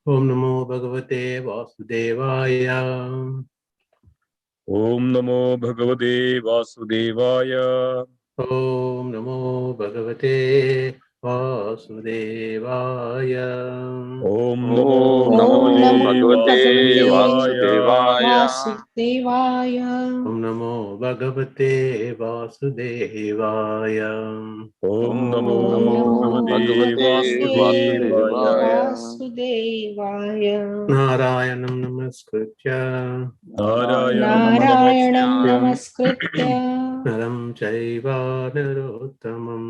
Om Namo Bhagavate Vasudevaya. Om Namo Bhagavate Vasudevaya. Om Namo Bhagavate Vasudevaya. Om Om Namo Namo Bhagavate Vasudevaya. Vasudevaya. Om Namo Bhagavate Vasudevaya. Om Om Namo Namo Bhagavate Bhagavate Vasudevaya. Vasudevaya. Narayanam Namaskritya Narayanam Narayanam Namaskrityam Namaskritya Naram Chaiva Narottamam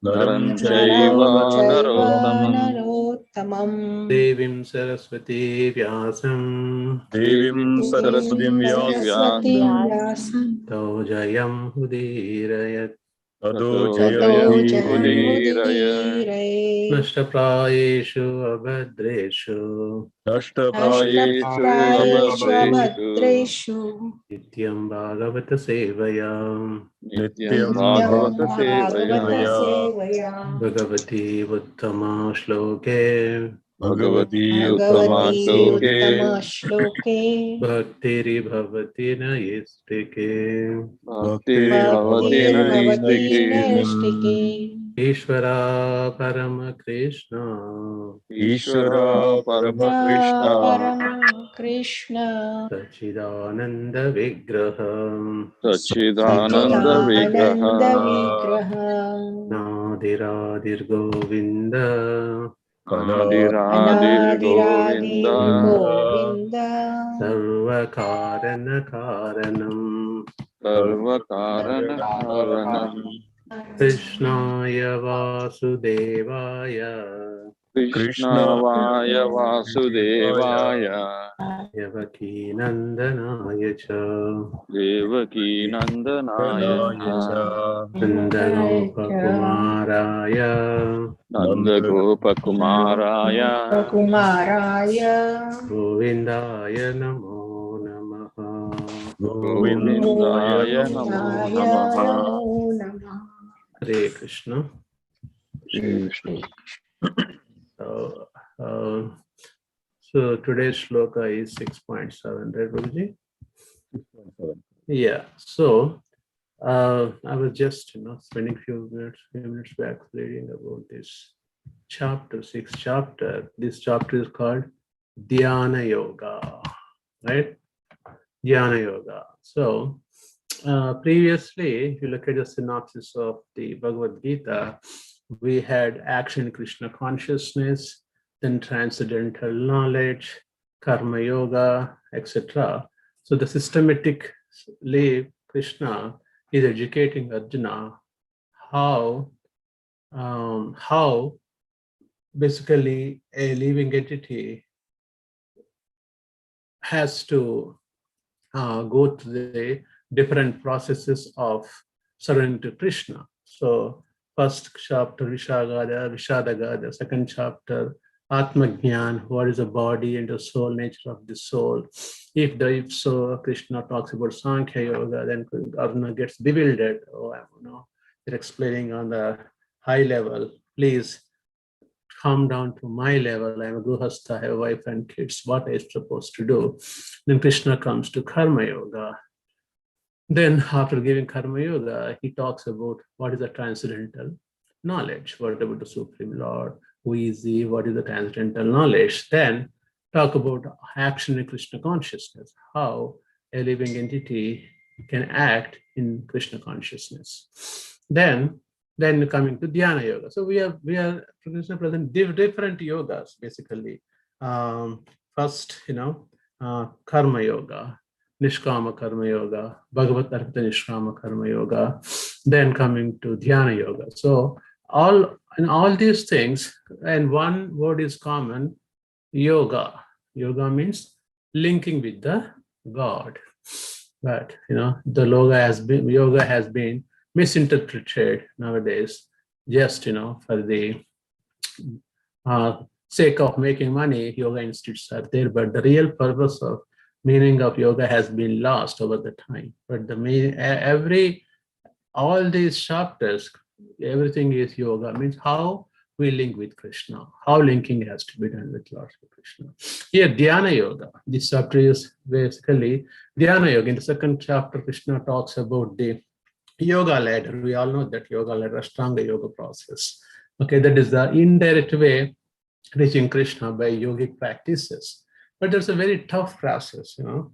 Naram Naram Chaiva Chaiva Narottamam Narottamam Devim Saraswati Vyasam Devim Devim Saraswatim Saraswatim Vyasam Vyasam Taujayam Hudirayat Tado Tato Jayam Udiraya Jayamudiraya Nashtaprayeshu Abhadreshu Ashtaprayeshu Ashtaprayeshu Abhadreshu Abhadreshu Nityam Bhagavata Sevayam Nityam Nityam Bhagavata Bhagavata Sevaya Sevaya Bhagavati Uttama Shloke Bhagavati Uttama Bhagavati Shloke Uttama Shloke Bhaktiri Bhavati Nayistike Bhakti Bhaktir Bhavatina Bhavati Istikim Naistiki Ishvara Parama Krishna Ishvara Parama Krishna Parama Krishna Sachidananda Vigraham Sachidananda Sachidananda Vigraha Vigraha Nadiradir Govinda Anadiradir Anadiradir Govinda Govinda Sarvakarana Karanam Sarva Karana Karanam Krishnaya Vasudevaya Krishna Vaya Vasudevaya Devaki Nandanaya Cha Devaki Nandanaya Cha Nandagopa Kumaraya Nandagopa Kumaraya Kumaraya Govindaya Namo Namaha Govindaya Namo Govindaya Namaha. Namo Namah. Hare Krishna. Shri Krishna. So, so today's shloka is 6.7, right, Guruji? Yeah. So I was just spending few minutes back reading about this chapter, sixth chapter. This chapter is called Dhyana Yoga, right? Dhyana Yoga. So previously, if you look at the synopsis of the Bhagavad Gita, we had action Krishna consciousness, then transcendental knowledge, karma yoga, etc. So the systematically Krishna is educating Arjuna how basically a living entity has to go through the different processes of surrendering to Krishna. So first chapter Vishadagada, second chapter Atma Jnana, what is the body and the soul, nature of the soul. If so, Krishna talks about Sankhya Yoga, then Arjuna gets bewildered. Oh, they're explaining on the high level. Please come down to my level. I'm a Gruhastha, I have a wife and kids. What am I supposed to do? Then Krishna comes to Karma Yoga. Then after giving Karma Yoga, he talks about what is the transcendental knowledge, what about the Supreme Lord, who is he, what is the transcendental knowledge. Then talk about action in Krishna consciousness, how a living entity can act in Krishna consciousness. Then coming to Dhyana Yoga. So we are Krishna present different yogas basically. First, Karma Yoga, Nishkama Karma Yoga, Bhagavad Arpita Nishkama Karma Yoga, then coming to Dhyana Yoga. So all these things, and one word is common, yoga. Yoga means linking with the God. But the yoga has been misinterpreted nowadays, just for the sake of making money. Yoga institutes are there, but the real purpose of meaning of yoga has been lost over the time. But all these chapters, everything is yoga, means how we link with Krishna. How linking has to be done with Lord Krishna. Here, Dhyana Yoga. This chapter is basically Dhyana Yoga. In the second chapter, Krishna talks about the yoga ladder. We all know that yoga ladder, Ashtanga yoga process. Okay, that is the indirect way reaching Krishna by yogic practices. But there's a very tough process, Yama,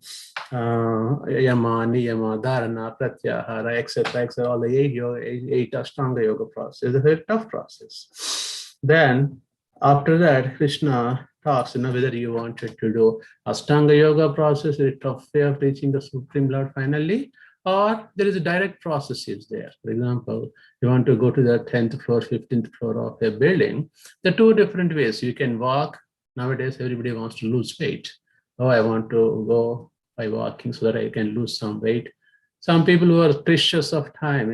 Niyama, Dharana, Pratyahara, etc., all the eight Ashtanga yoga process. It's a very tough process. Then, after that, Krishna talks, whether you wanted to do Ashtanga yoga process, a tough way of reaching the Supreme Lord finally, or there is a direct process is there. For example, you want to go to the 10th floor, 15th floor of a building. There are two different ways. You can walk. Nowadays, everybody wants to lose weight. Oh, I want to go by walking so that I can lose some weight. Some people who are precious of time,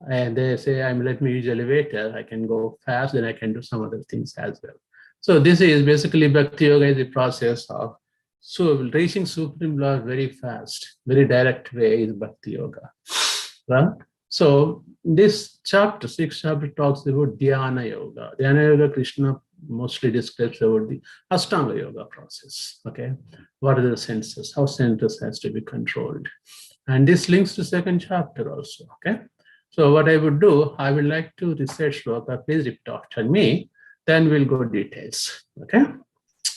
and they say, let me use elevator. I can go fast, then I can do some other things as well. So this is basically Bhakti Yoga is the process of reaching Supreme Lord very fast, very direct way is Bhakti Yoga. Right? So this chapter, 6th chapter, talks about Dhyana Yoga. Dhyana Yoga, Krishna mostly describes about the Ashtanga Yoga process. Okay, what are the senses? How senses has to be controlled, and this links to 2nd chapter also. Okay, so what I would do, I would like to recite shloka. Please repeat after me. Then we'll go details. Okay,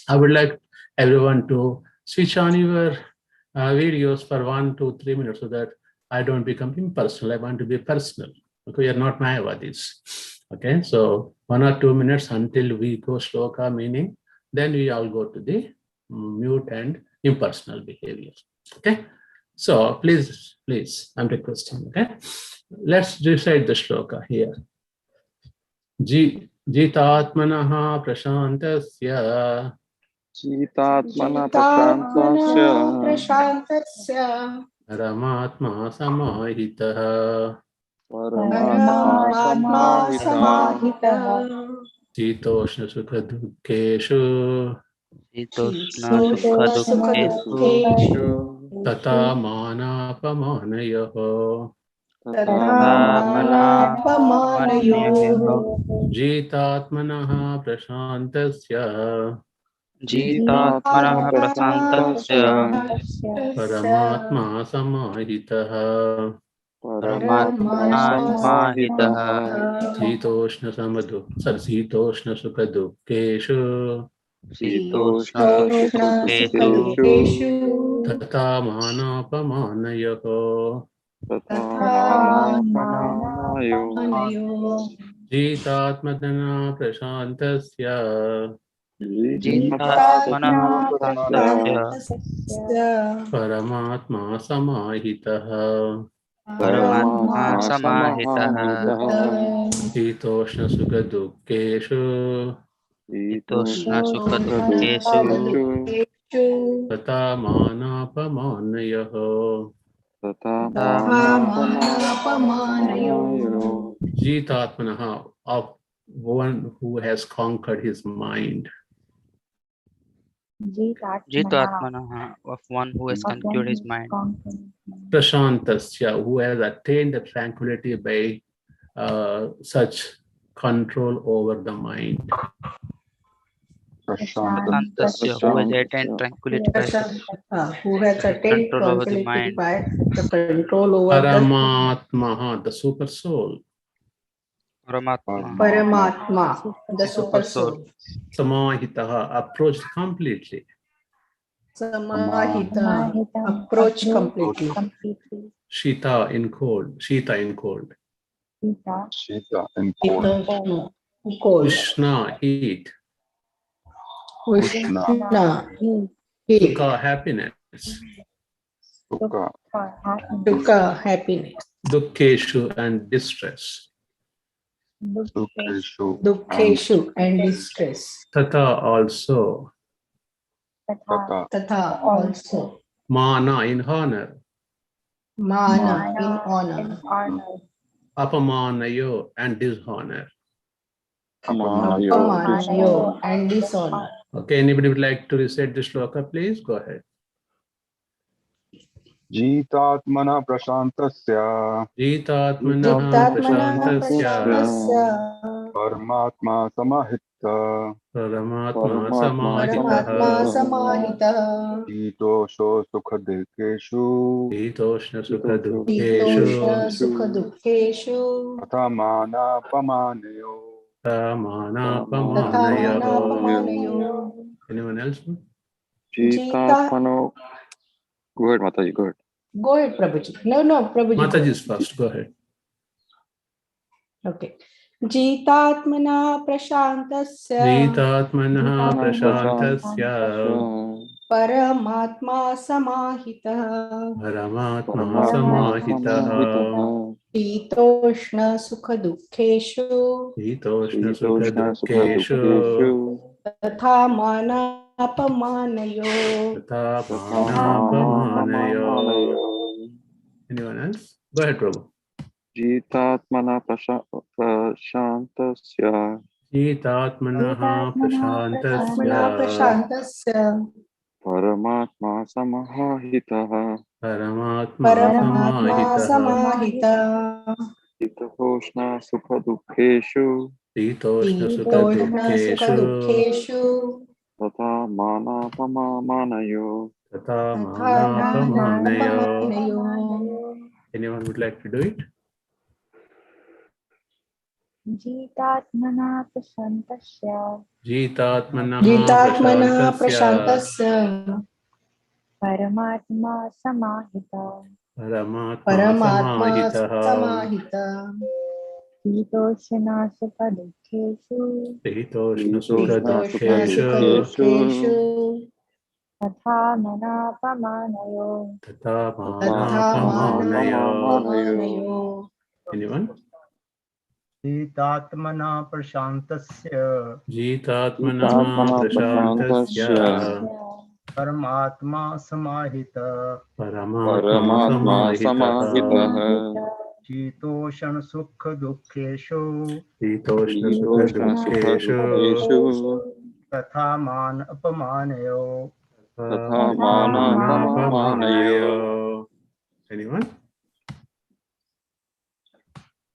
I would like everyone to switch on your videos for 1 to 3 minutes so that I don't become impersonal. I want to be personal. Okay, we are not Mayavadis. Okay, so 1 or 2 minutes until we go shloka meaning, then we all go to the mute and impersonal behavior. Okay, so please, I'm requesting. Okay, let's recite the shloka here. Jitatmanaha prashantasya Jitatmana Prashantasya Paramatma samahitaha Paramatma samahitaha Jitoshna sukha dukkeshu Sukha dukkeshu Tata manapamanayoho Tatamanaapamanayoh Jitatmanaha prashantasya Jitatmana prasantasya Paramatma samahitaha Paramatma samahitaha Jitoshna sukha dukkeshu Jitoshna Sukha dukkeshu Tata manapamanayoho Tatamanaapamanayoh Jitatmana prashantasya Jitatmana prasantasya Paramatma samahitaha Paramatma samahitaha Jitoshna sukha dukkeshu Jitoshna sukha dukkeshu Tata manapamanayoho Tatamanaapamanayoh Jitatmanaha, of one who has conquered his mind. Jitatmanaha, of one who has conquered his mind. Prashantasya, who has attained the tranquility by such control over the mind. Prasantasya, who has attained tranquility by who has attained control over the tranquility mind. by the control over the Paramatma, the super soul. Paramatma, the super soul. Samahitaha, approached completely. Samahita, approach completely. Shita in cold. Shita, cold. Krishna, heat. Krishna, heat. Sukha, happiness. Dukkha, happiness. Dukkeshu, and distress. Dukkeshu, and distress. Tata, also. Tatha, also. Mana, in honor. Mana, in honor. Apamanayo, and dishonor. Apamanayo, and dishonor. Okay, anybody would like to recite the shloka, please? Go ahead. Jitatmana prashantasya Jitatmana prashantasya Paramatma Samahita. Paramatma Paramatma Samahitaha. Samahita. Shitosho Sukhadekeshu. Hitoshna Sukha Shitoshna Dukeshu. Sukha Dukeshu. Atamana Pamaneyo. Tamana Tatha mana Pamanayaho. pamanayo. Anyone else? Jita. Jitatmano. Go ahead, Mataji, go ahead. Go ahead, Prabhuji. No, Prabhuji. go Mataji is ahead. first. Go ahead. Okay. Jitatmana prashantasya Jitatmanaha Prashantasya. Paramatma samahitah Paramatma Samahitaha. Shitoshna sukha dukkeshu Hitoshna Sukha Sukha Dukeshu. Tatha mana apamanayo. Tatapana Pamanayo. Anyone else? Go ahead, Prabhu. Jitatmana prashantasya. Jitatmanaha Atmana Prashantasya. prashantasya Paramatma samahitaha. Paramatma Paramatma Samahitaha. samahitah Shitoshna sukha dukkeshu. Hitoshna Sukha Shitoshna sukha Dukeshu. dukkeshu Tata mana pamanayo. Tatamana Tatha mana Pamanayo. apamanayo. Anyone would like to do it? Jitatmana prashantasya Jitatmanaha Jitatmana Prashantasya. prashantasya Paramatma samahita Paramatma Paramatma Samahitaha. samahitah Shitoshna sukha dukkeshu Hitoshna Sukha Shitoshna sukha Dukeshu. dukkeshu Tatha mana pamanayo. Tatamana Tatha mana Pamanayo. apamanayo. Anyone? Jitatmana prashantasya Jitatmanaha Prashantasya. Paramatma samahita Paramatma Samahitaha. Shitoshan sukha dukkeshu Hitoshna Sukha Dukeshu. Tatha man apamanayo. Tatamana Pamanayo. Anyone?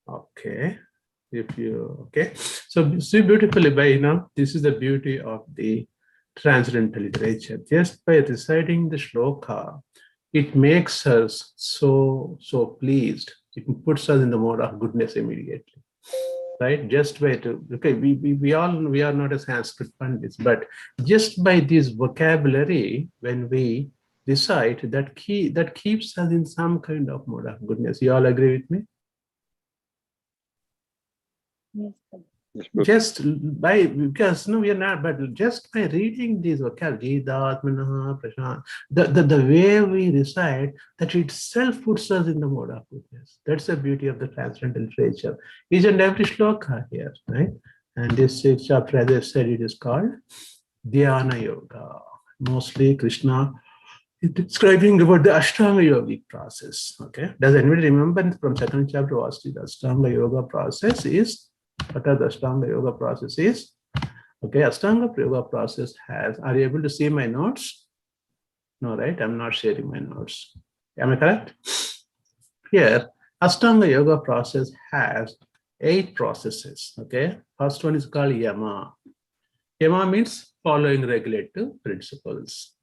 Okay. Okay. So see beautifully by now, this is the beauty of the transcendental literature. Just by reciting the shloka, it makes us so pleased. It puts us in the mode of goodness immediately. Right? Just by we are not a Sanskrit pandits, but just by this vocabulary, when we recite, that keeps us in some kind of mode of goodness. You all agree with me? Yes. Just by, because no, we are not, but just by reading these vocabulary, the way we recite, that itself puts us in the mode of goodness. That's the beauty of the transcendental literature. Each and every shloka here, right? And this chapter, as I said, it is called Dhyana Yoga. Mostly Krishna is describing about the Ashtanga yogic process. Okay. Does anybody remember from second chapter what the Ashtanga yoga process is? What are the Ashtanga yoga process is? Okay, Ashtanga yoga process has, are you able to see my notes? No, right? I'm not sharing my notes. Am I correct? Here, Ashtanga yoga process has 8 processes. Okay, first one is called Yama. Yama means following regulative principles.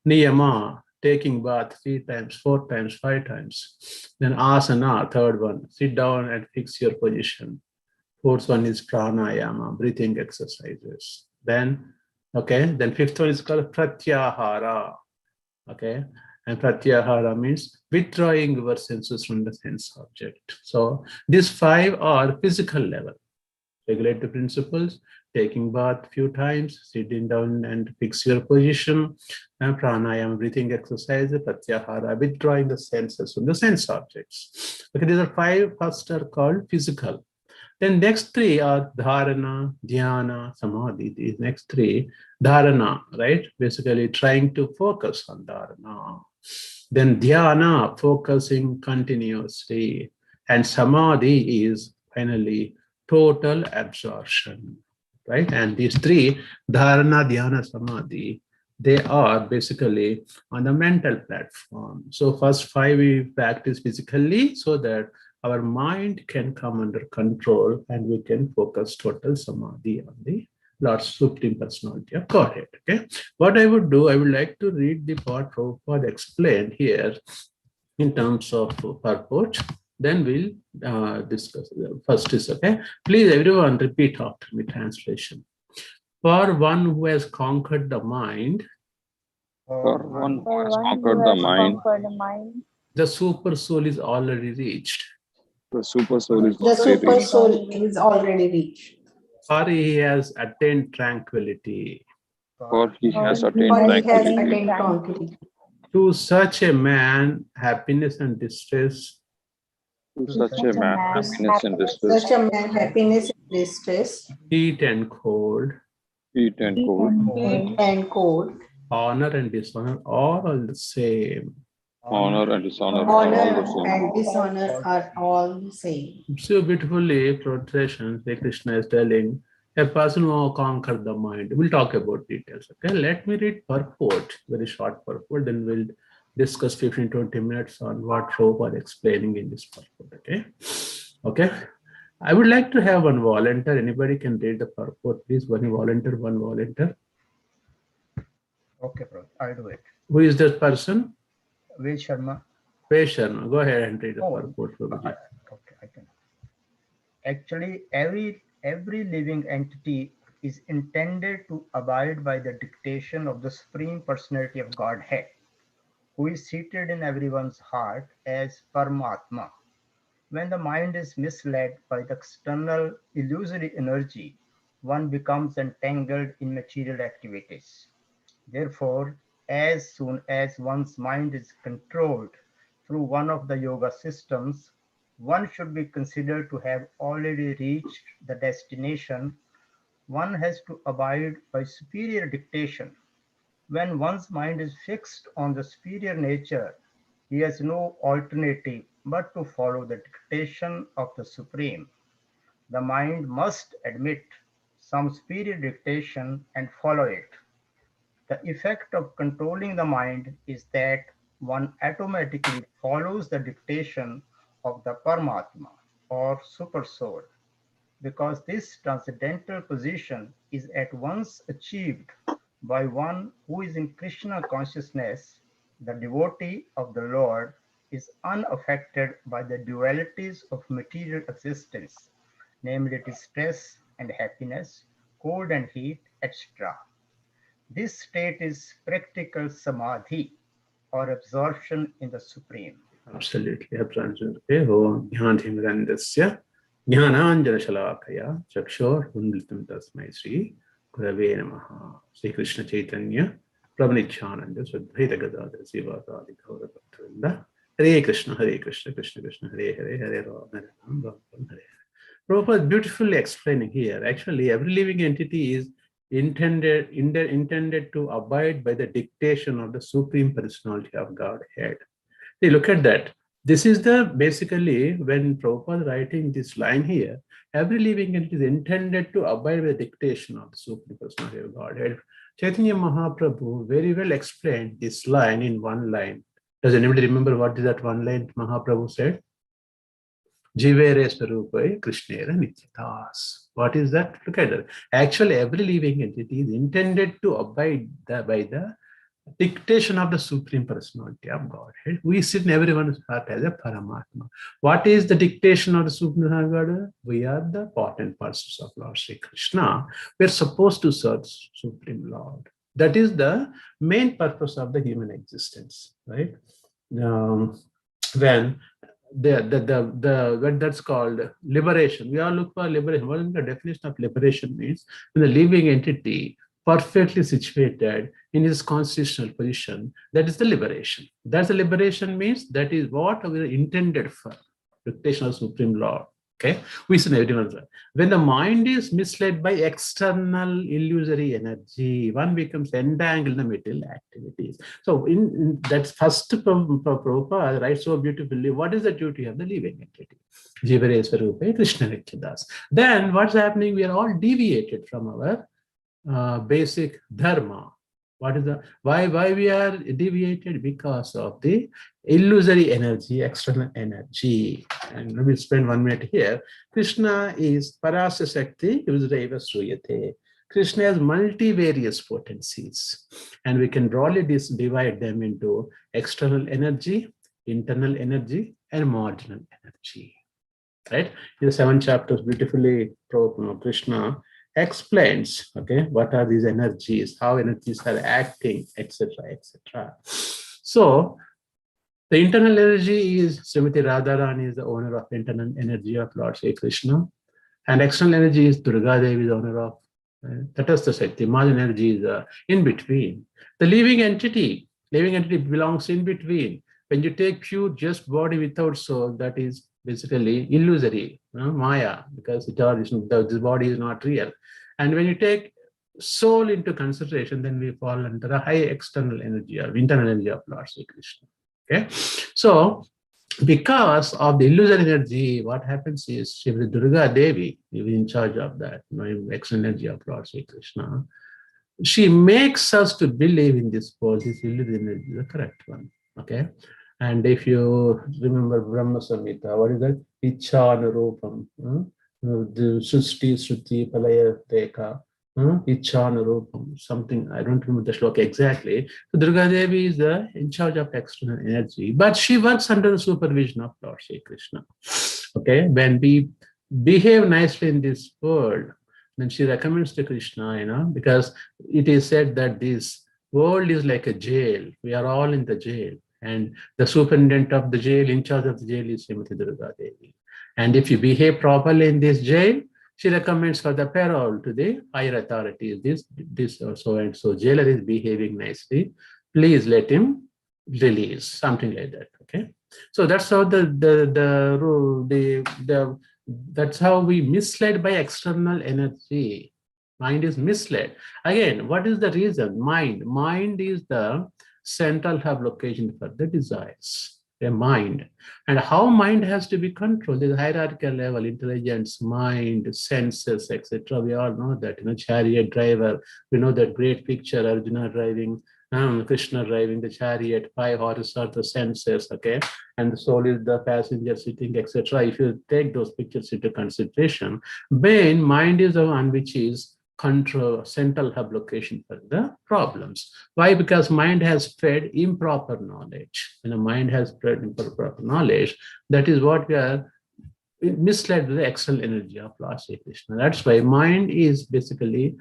Niyama, taking bath 3 times, 4 times, 5 times. Then Asana, third one, sit down and fix your position. Fourth one is pranayama, breathing exercises. Then fifth one is called pratyahara. Okay, and pratyahara means withdrawing your senses from the sense object. So these 5 are physical level. Regulative principles: taking bath few times, sitting down and fix your position, and pranayama, breathing exercise, pratyahara, withdrawing the senses from the sense objects. Okay, these are 5 first are called physical. Then next 3 are dharana, dhyana, samadhi. These next 3, dharana, right? Basically trying to focus on dharana. Then dhyana, focusing continuously. And samadhi is finally total absorption, right? And these 3, dharana, dhyana, samadhi, they are basically on the mental platform. So first 5 we practice physically so that our mind can come under control and we can focus total samadhi on the Lord's Supreme Personality of Godhead. Okay. What I would do, I would like to read the part Prabhupada explained here in terms of purport. Then we'll discuss. First is, okay. Please, everyone, repeat after me translation. For one who has conquered the mind, For one who For has one conquered who the has mind, conquered the mind, the super soul is already reached. the super soul is The already super reached. soul is already reached. For he has attained tranquility. For he for has he attained For he has tranquility. attained tranquility. To such a man, happiness and distress To such a man, happiness and distress, Such a man, happiness and distress, heat and cold, heat and heat cold, and heat cold, and cold, honor and dishonor are all the same. honor and dishonor are all the honor same. and dishonor are all the same. So beautifully, Protration, Sri Krishna is telling a person who conquered the mind. We'll talk about details. Okay, let me read purport, very short purport, then we'll discuss 15-20 minutes on what Prabhupada explaining in this purport. Okay. I would like to have one volunteer. Anybody can read the purport, please. One volunteer, one volunteer. Okay, Prabhu, I'll do it. Who is that person? Ved Sharma. Patient. Go ahead and read the Oh, purport, Prabhuji. Okay, I can. Actually, every living entity is intended to abide by the dictation of the Supreme Personality of Godhead, who is seated in everyone's heart as Paramatma. When the mind is misled by the external illusory energy, one becomes entangled in material activities. Therefore, as soon as one's mind is controlled through one of the yoga systems, one should be considered to have already reached the destination. One has to abide by superior dictation. When one's mind is fixed on the superior nature, he has no alternative but to follow the dictation of the Supreme. The mind must admit some superior dictation and follow it. The effect of controlling the mind is that one automatically follows the dictation of the Paramatma or Super Soul, because this transcendental position is at once achieved by one who is in Krishna consciousness. The devotee of the Lord is unaffected by the dualities of material existence, namely distress and happiness, cold and heat, etc. This state is practical samadhi or absorption in the Supreme. Absolutely. Absolutely. Om Jnanandasya Jnananjana Chakshor Undlitam Tasmai Sri Gurave Namaha. Sri Krishna Chaitanya Prabhupada Swadvaita Gadadhara Sivasadi Gaura Bhaktavrinda. Hare Krishna, Krishna Krishna, Hare Hare, Hare Ram, Hare Ram, Ram Ram, Hare Hare. Prabhupada beautifully explaining here. Actually, every living entity is intended to abide by the dictation of the Supreme Personality of Godhead. See, look at that. This is the basically when Prabhupada writing this line here, every living entity is intended to abide by the dictation of the Supreme Personality of Godhead. Chaitanya Mahaprabhu very well explained this line in one line. Does anybody remember what is that one line Mahaprabhu said? Jivere Swarupai Krishnera Nityadas. What is that? Look at that. Actually, every living entity is intended to abide by the dictation of the Supreme Personality of Godhead. We sit in everyone's heart as a Paramatma. What is the dictation of the Supreme Personality of Godhead? We are the part and parcels of Lord Sri Krishna. We are supposed to serve Supreme Lord. That is the main purpose of the human existence, right? When that's called liberation. We all look for liberation. What is the definition of liberation means? When the living entity perfectly situated in his constitutional position, that is the liberation. That's the liberation means that is what we are intended for. Dictation of Supreme Lord. Okay, we see everyone's right. When the mind is misled by external illusory energy, one becomes entangled in the material activities. So, in that first Prabhupada writes so beautifully, what is the duty of the living entity? Jivare Swarupai Krishna Nityadas. Then, what's happening? We are all deviated from our basic dharma. What is the why we are deviated? Because of the illusory energy, external energy. And let me spend 1 minute here. Krishna is Parasya Shakti, Yudhaiva Sruyate. Krishna has multivarious potencies, and we can broadly divide them into external energy, internal energy, and marginal energy. Right? In the 7 chapters, beautifully, Krishna explains, okay, what are these energies, how energies are acting, etc., etc. So, the internal energy is Srimati Radharani is the owner of internal energy of Lord Sri Krishna, and external energy is Durga Devi, the owner of Tatastha Shakti. Marginal energy is in between. The living entity belongs in between. When you take pure just body without soul, that is basically illusory, Maya, because this body is not real. And when you take soul into consideration, then we fall under the high external energy or internal energy of Lord Sri Krishna. Okay, so because of the illusory energy, what happens is Srimati Durga Devi is in charge of that external energy of Lord Sri Krishna. She makes us to believe in this world, this illusory energy is the correct one. Okay. And if you remember Brahma Samhita, what is that? Icha Anurupam, the Susti, Shruti, Palaya, Teka, Icha Anurupam, something, I don't remember the shloka exactly. So Durga Devi is in charge of external energy, but she works under the supervision of Lord Sri Krishna. Okay, when we behave nicely in this world, then she recommends to Krishna, because it is said that this world is like a jail. We are all in the jail. And the superintendent of the jail, in charge of the jail, is Srimati Durga Devi. And if you behave properly in this jail, she recommends for the parole to the higher authorities. This or so and so jailer is behaving nicely. Please let him release, something like that. Okay. So that's how that's how we misled by external energy. Mind is misled. Again, what is the reason? Mind is the central hub location for the desires, the mind. And how mind has to be controlled, the hierarchical level, intelligence, mind, senses, etc. We all know that, chariot driver, we know that great picture, Arjuna driving, Krishna driving the chariot, 5 horses are the senses, okay? And the soul is the passenger sitting, etc. If you take those pictures into consideration, mind is the one which is control, central hub location for the problems. Why? Because mind has fed improper knowledge. When a mind has fed improper knowledge, that is what we are misled with the external energy of Lord Sri Krishna. That's why mind is basically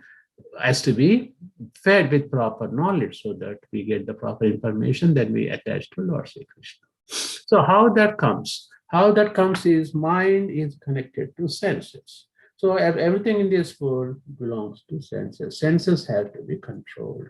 has to be fed with proper knowledge so that we get the proper information, then we attach to Lord Sri Krishna. So how that comes? How that comes is mind is connected to senses. So everything in this world belongs to senses. Senses have to be controlled.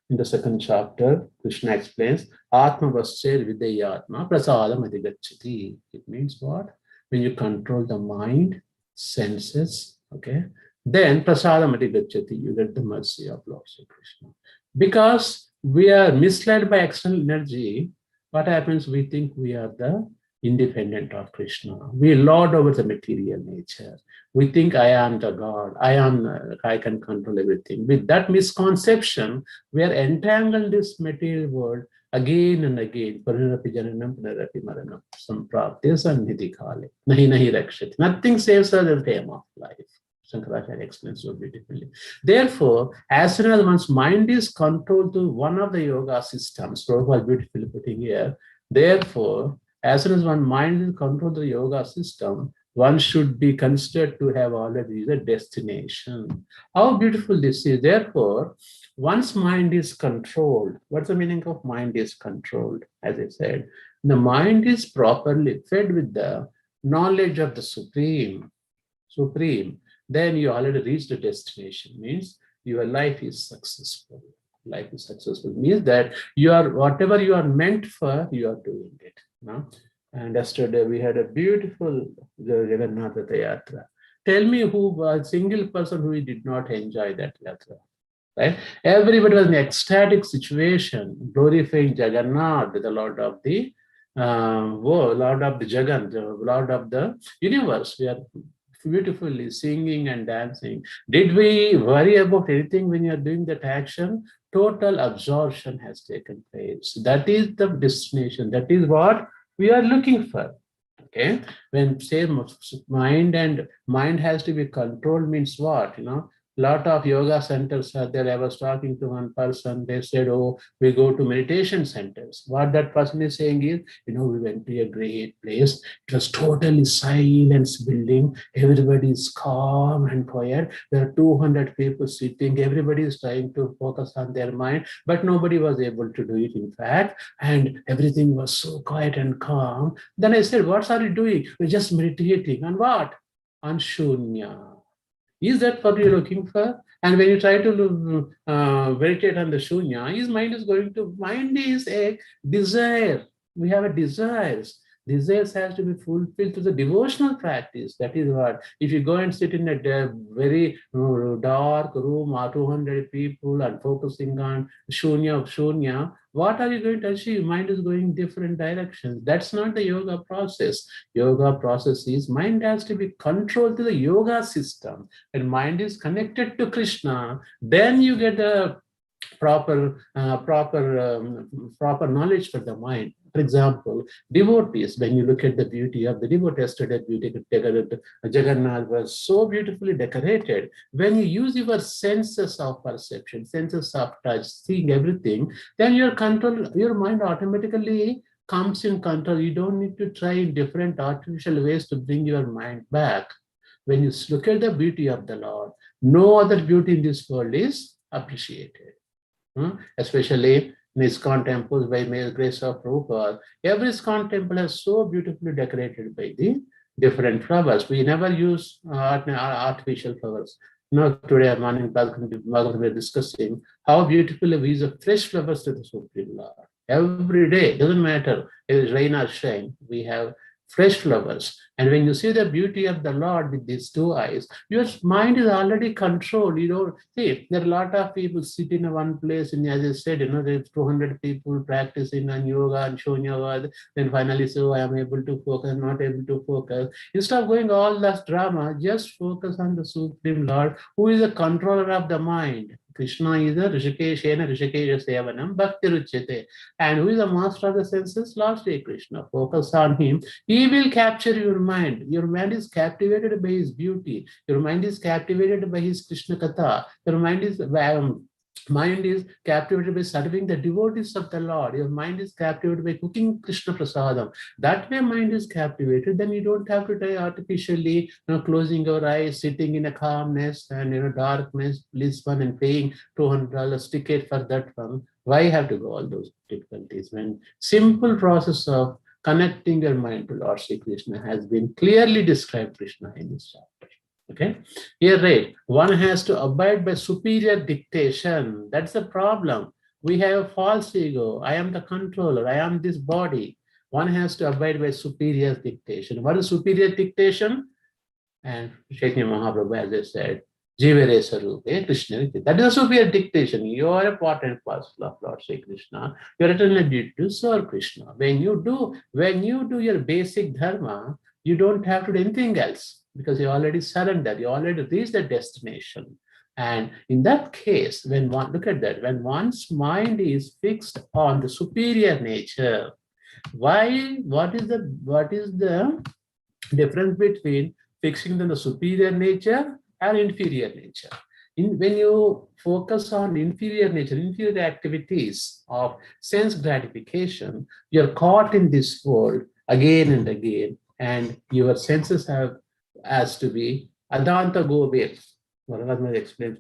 In the 2nd chapter, Krishna explains, Atma Vaschir Videyatma Prasadam Adhigachati. It means what? When you control the mind, senses, okay, then Prasadam Adhigachati, you get the mercy of Lord Sri Krishna. Because we are misled by external energy, what happens? We think we are the independent of Krishna. We lord over the material nature. We think I am the God. I can control everything. With that misconception, we are entangled in this material world again and again. Parinarapi jananam, parinarapi maranam, samprapti sannidhi kale. Nahi nahi rakshati. Nothing saves us at the time of life. Shankaracharya explains so beautifully. Therefore, as soon as one's mind is controlled to one of the yoga systems, Prabhupada was beautifully putting here, therefore, as soon as one mind is controlled the yoga system, one should be considered to have already the destination. How beautiful this is. Therefore, once mind is controlled, what's the meaning of mind is controlled? As I said, the mind is properly fed with the knowledge of the Supreme, then you already reached the destination. Means your life is successful. Life is successful means that you are, whatever you are meant for, you are doing it. No? And yesterday we had a beautiful Jagannath Yatra. Tell me who was a single person who did not enjoy that Yatra. Right? Everybody was in an ecstatic situation, glorifying Jagannath, the Lord of the world, Lord of the Jagan, the Lord of the universe. We are beautifully, singing and dancing. Did we worry about anything when you are doing that action? Total absorption has taken place. That is the destination. That is what we are looking for. Okay, when say mind has to be controlled means what? Lot of yoga centers are there. I was talking to one person. They said, "Oh, we go to meditation centers." What that person is saying is, we went to a great place. It was totally silence building. Everybody is calm and quiet. There are 200 people sitting. Everybody is trying to focus on their mind, but nobody was able to do it. In fact, and everything was so quiet and calm. Then I said, what are you doing? We're just meditating. On what? On Shunya. Is that what you're looking for? And when you try to meditate on the Shunya, mind is a desire. We have a desires. Desires has to be fulfilled through the devotional practice. That is what. If you go and sit in a very dark room or 200 people and focusing on Shunya, what are you going to achieve? Mind is going different directions. That's not the yoga process. Yoga process is mind has to be controlled through the yoga system. And mind is connected to Krishna, then you get a proper knowledge for the mind. For example, devotees, when you look at the beauty of the devotee, yesterday Jagannath was so beautifully decorated. When you use your senses of perception, senses of touch, seeing everything, then your mind automatically comes in control. You don't need to try in different artificial ways to bring your mind back. When you look at the beauty of the Lord, no other beauty in this world is appreciated. Especially in ISKCON temples by mere grace of Prabhupada. Every ISKCON temple is so beautifully decorated by the different flowers. We never use artificial flowers. Today morning Bhagavad we are discussing how beautifully we use fresh flowers to the Supreme Lord. Every day, doesn't matter if it's rain or shine, we have fresh flowers. And when you see the beauty of the Lord with these two eyes, your mind is already controlled. You don't see, there are a lot of people sitting in one place, and as I said, there's 200 people practicing on yoga and Shunya, then finally say, I am able to focus, not able to focus. Instead of going all that drama, just focus on the Supreme Lord, who is the controller of the mind. Krishna is a Rishikeshena Rishikesha Sevanam Bhakti Ruchyate. And who is the master of the senses? Lord Sri Krishna. Focus on him. He will capture your mind. Your mind is captivated by his beauty. Your mind is captivated by his Krishna Katha. Your mind is captivated by serving the devotees of the Lord. Your mind is captivated by cooking Krishna Prasadam. That way mind is captivated, then you don't have to try artificially, closing your eyes, sitting in a calmness and darkness, blissful and paying $200 ticket for that one. Why have to go all those difficulties when simple process of connecting your mind to Lord Sri Krishna has been clearly described Krishna in this chapter. Okay, here right, one has to abide by superior dictation. That's the problem. We have a false ego. I am the controller. I am this body. One has to abide by superior dictation. What is superior dictation? And Chaitanya Mahaprabhu, as I said, Jivere Sarupe, Krishna. That is a superior dictation. You are a part and parcel of Lord Sri Krishna. You are eternally due to serve Krishna. When you do your basic dharma, you don't have to do anything else, because you already surrendered, you already reached the destination. And in that case, when one's mind is fixed on the superior nature, what is the difference between fixing on the superior nature and inferior nature? When you focus on inferior nature, inferior activities of sense gratification, you're caught in this world again and again, and your senses has to be Adanta go away. Bhagavad explains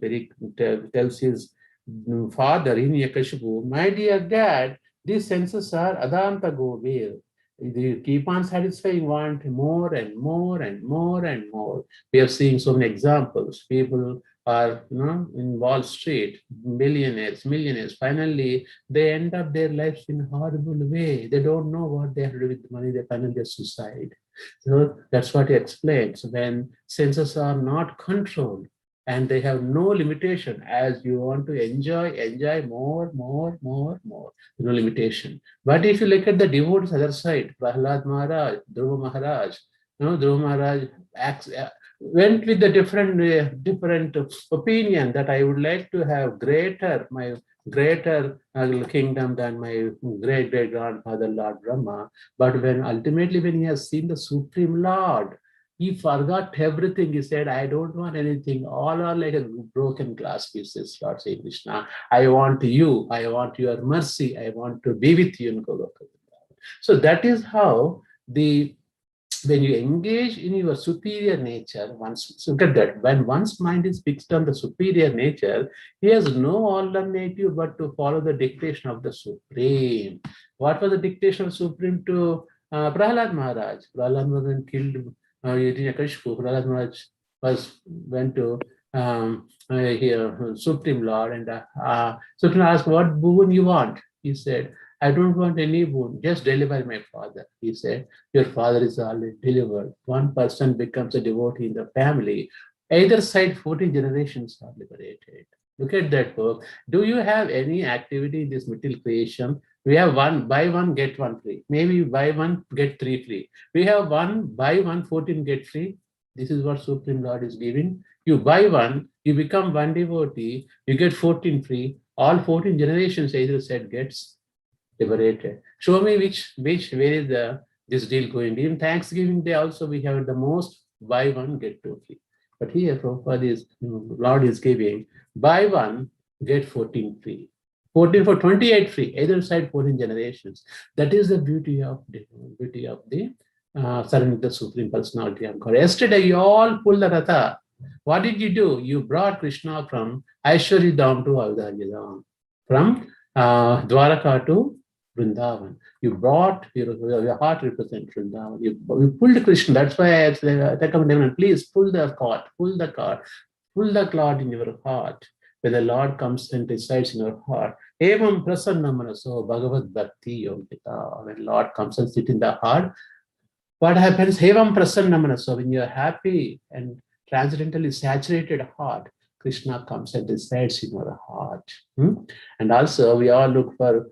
tells his father in Yakashipu, my dear dad, these senses are Adanta go away. You keep on satisfying, want more and more and more and more. We are seeing so many examples. People are in Wall Street, millionaires. Finally, they end up their lives in a horrible way. They don't know what they have to do with the money. They finally suicide. So that's what he explains. When senses are not controlled and they have no limitation, as you want to enjoy more. No limitation. But if you look at the devotees other side, Prahlad Maharaj, Dhruva Maharaj, Dhruva Maharaj went with a different opinion that I would like to have my greater kingdom than my great grandfather Lord Brahma. But ultimately when he has seen the Supreme Lord, he forgot everything. He said, I don't want anything. All are like a broken glass pieces, Lord Sri Krishna. I want you. I want your mercy. I want to be with you in Goloka. So that is how when you engage in your superior nature, look at that, when one's mind is fixed on the superior nature, he has no alternative but to follow the dictation of the Supreme. What was the dictation of Supreme to Prahlad Maharaj? Prahlad Maharaj killed Hiranyakashipu. Prahlad Maharaj went to Supreme Lord, and Supreme asked, what boon you want? He said, I don't want any boon, just deliver my father. He said, your father is already delivered. One person becomes a devotee in the family. Either side, 14 generations are liberated. Look at that, folks. Do you have any activity in this material creation? We have one, buy one, get one free. Maybe buy one, get three free. We have one, buy one, 14 get free. This is what Supreme Lord is giving. You buy one, you become one devotee, you get 14 free. All 14 generations, either side gets liberated. Show me where is this deal going. In Thanksgiving Day also we have the most buy one get two free. But here Prabhupada Lord is giving buy one get 14 free. 14 for 28 free. Either side 14 generations. That is the beauty of the surrender the Supreme Personality of God. Yesterday you all pulled the Ratha. What did you do? You brought Krishna from Aishwari Dham to Avdharya Dham. From Dwaraka to Vrindavan. You brought your heart represents Vrindavan. You pulled Krishna. That's why I recommend everyone, please pull the cord in your heart. When the Lord comes and resides in your heart, Evam prasanna manaso Bhagavad Bhakti Yogita. When Lord comes and sits in the heart, what happens? Evam prasanna manaso. When you are happy and transcendentally saturated heart, Krishna comes and resides in your heart. And also we all look for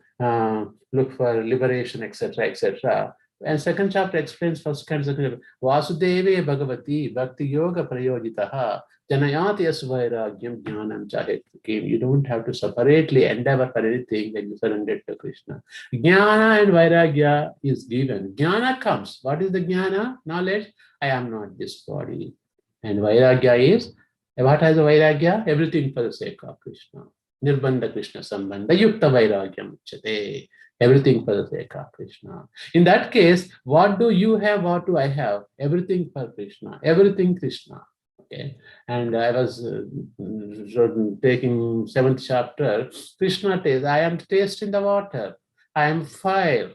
liberation, etc., etc. And second chapter explains first kind of Vasudeve Bhagavati Bhakti Yoga Prayojitaha Janayati Asvairagyam Jnanam Chahet. You don't have to separately endeavor for anything when you surrender to Krishna. Jnana and Vairagya is given. Jnana comes. What is the Jnana? Knowledge. I am not this body. And Vairagya is, what has a Vairagya? Everything for the sake of Krishna. Nirbandha Krishna Sambandha Yukta Vairagyam Uchate. Everything for the sake of Krishna. In that case, what do you have? What do I have? Everything for Krishna. Everything Krishna. Okay. And I was taking 7th chapter. Krishna says, I am taste in the water. I am fire.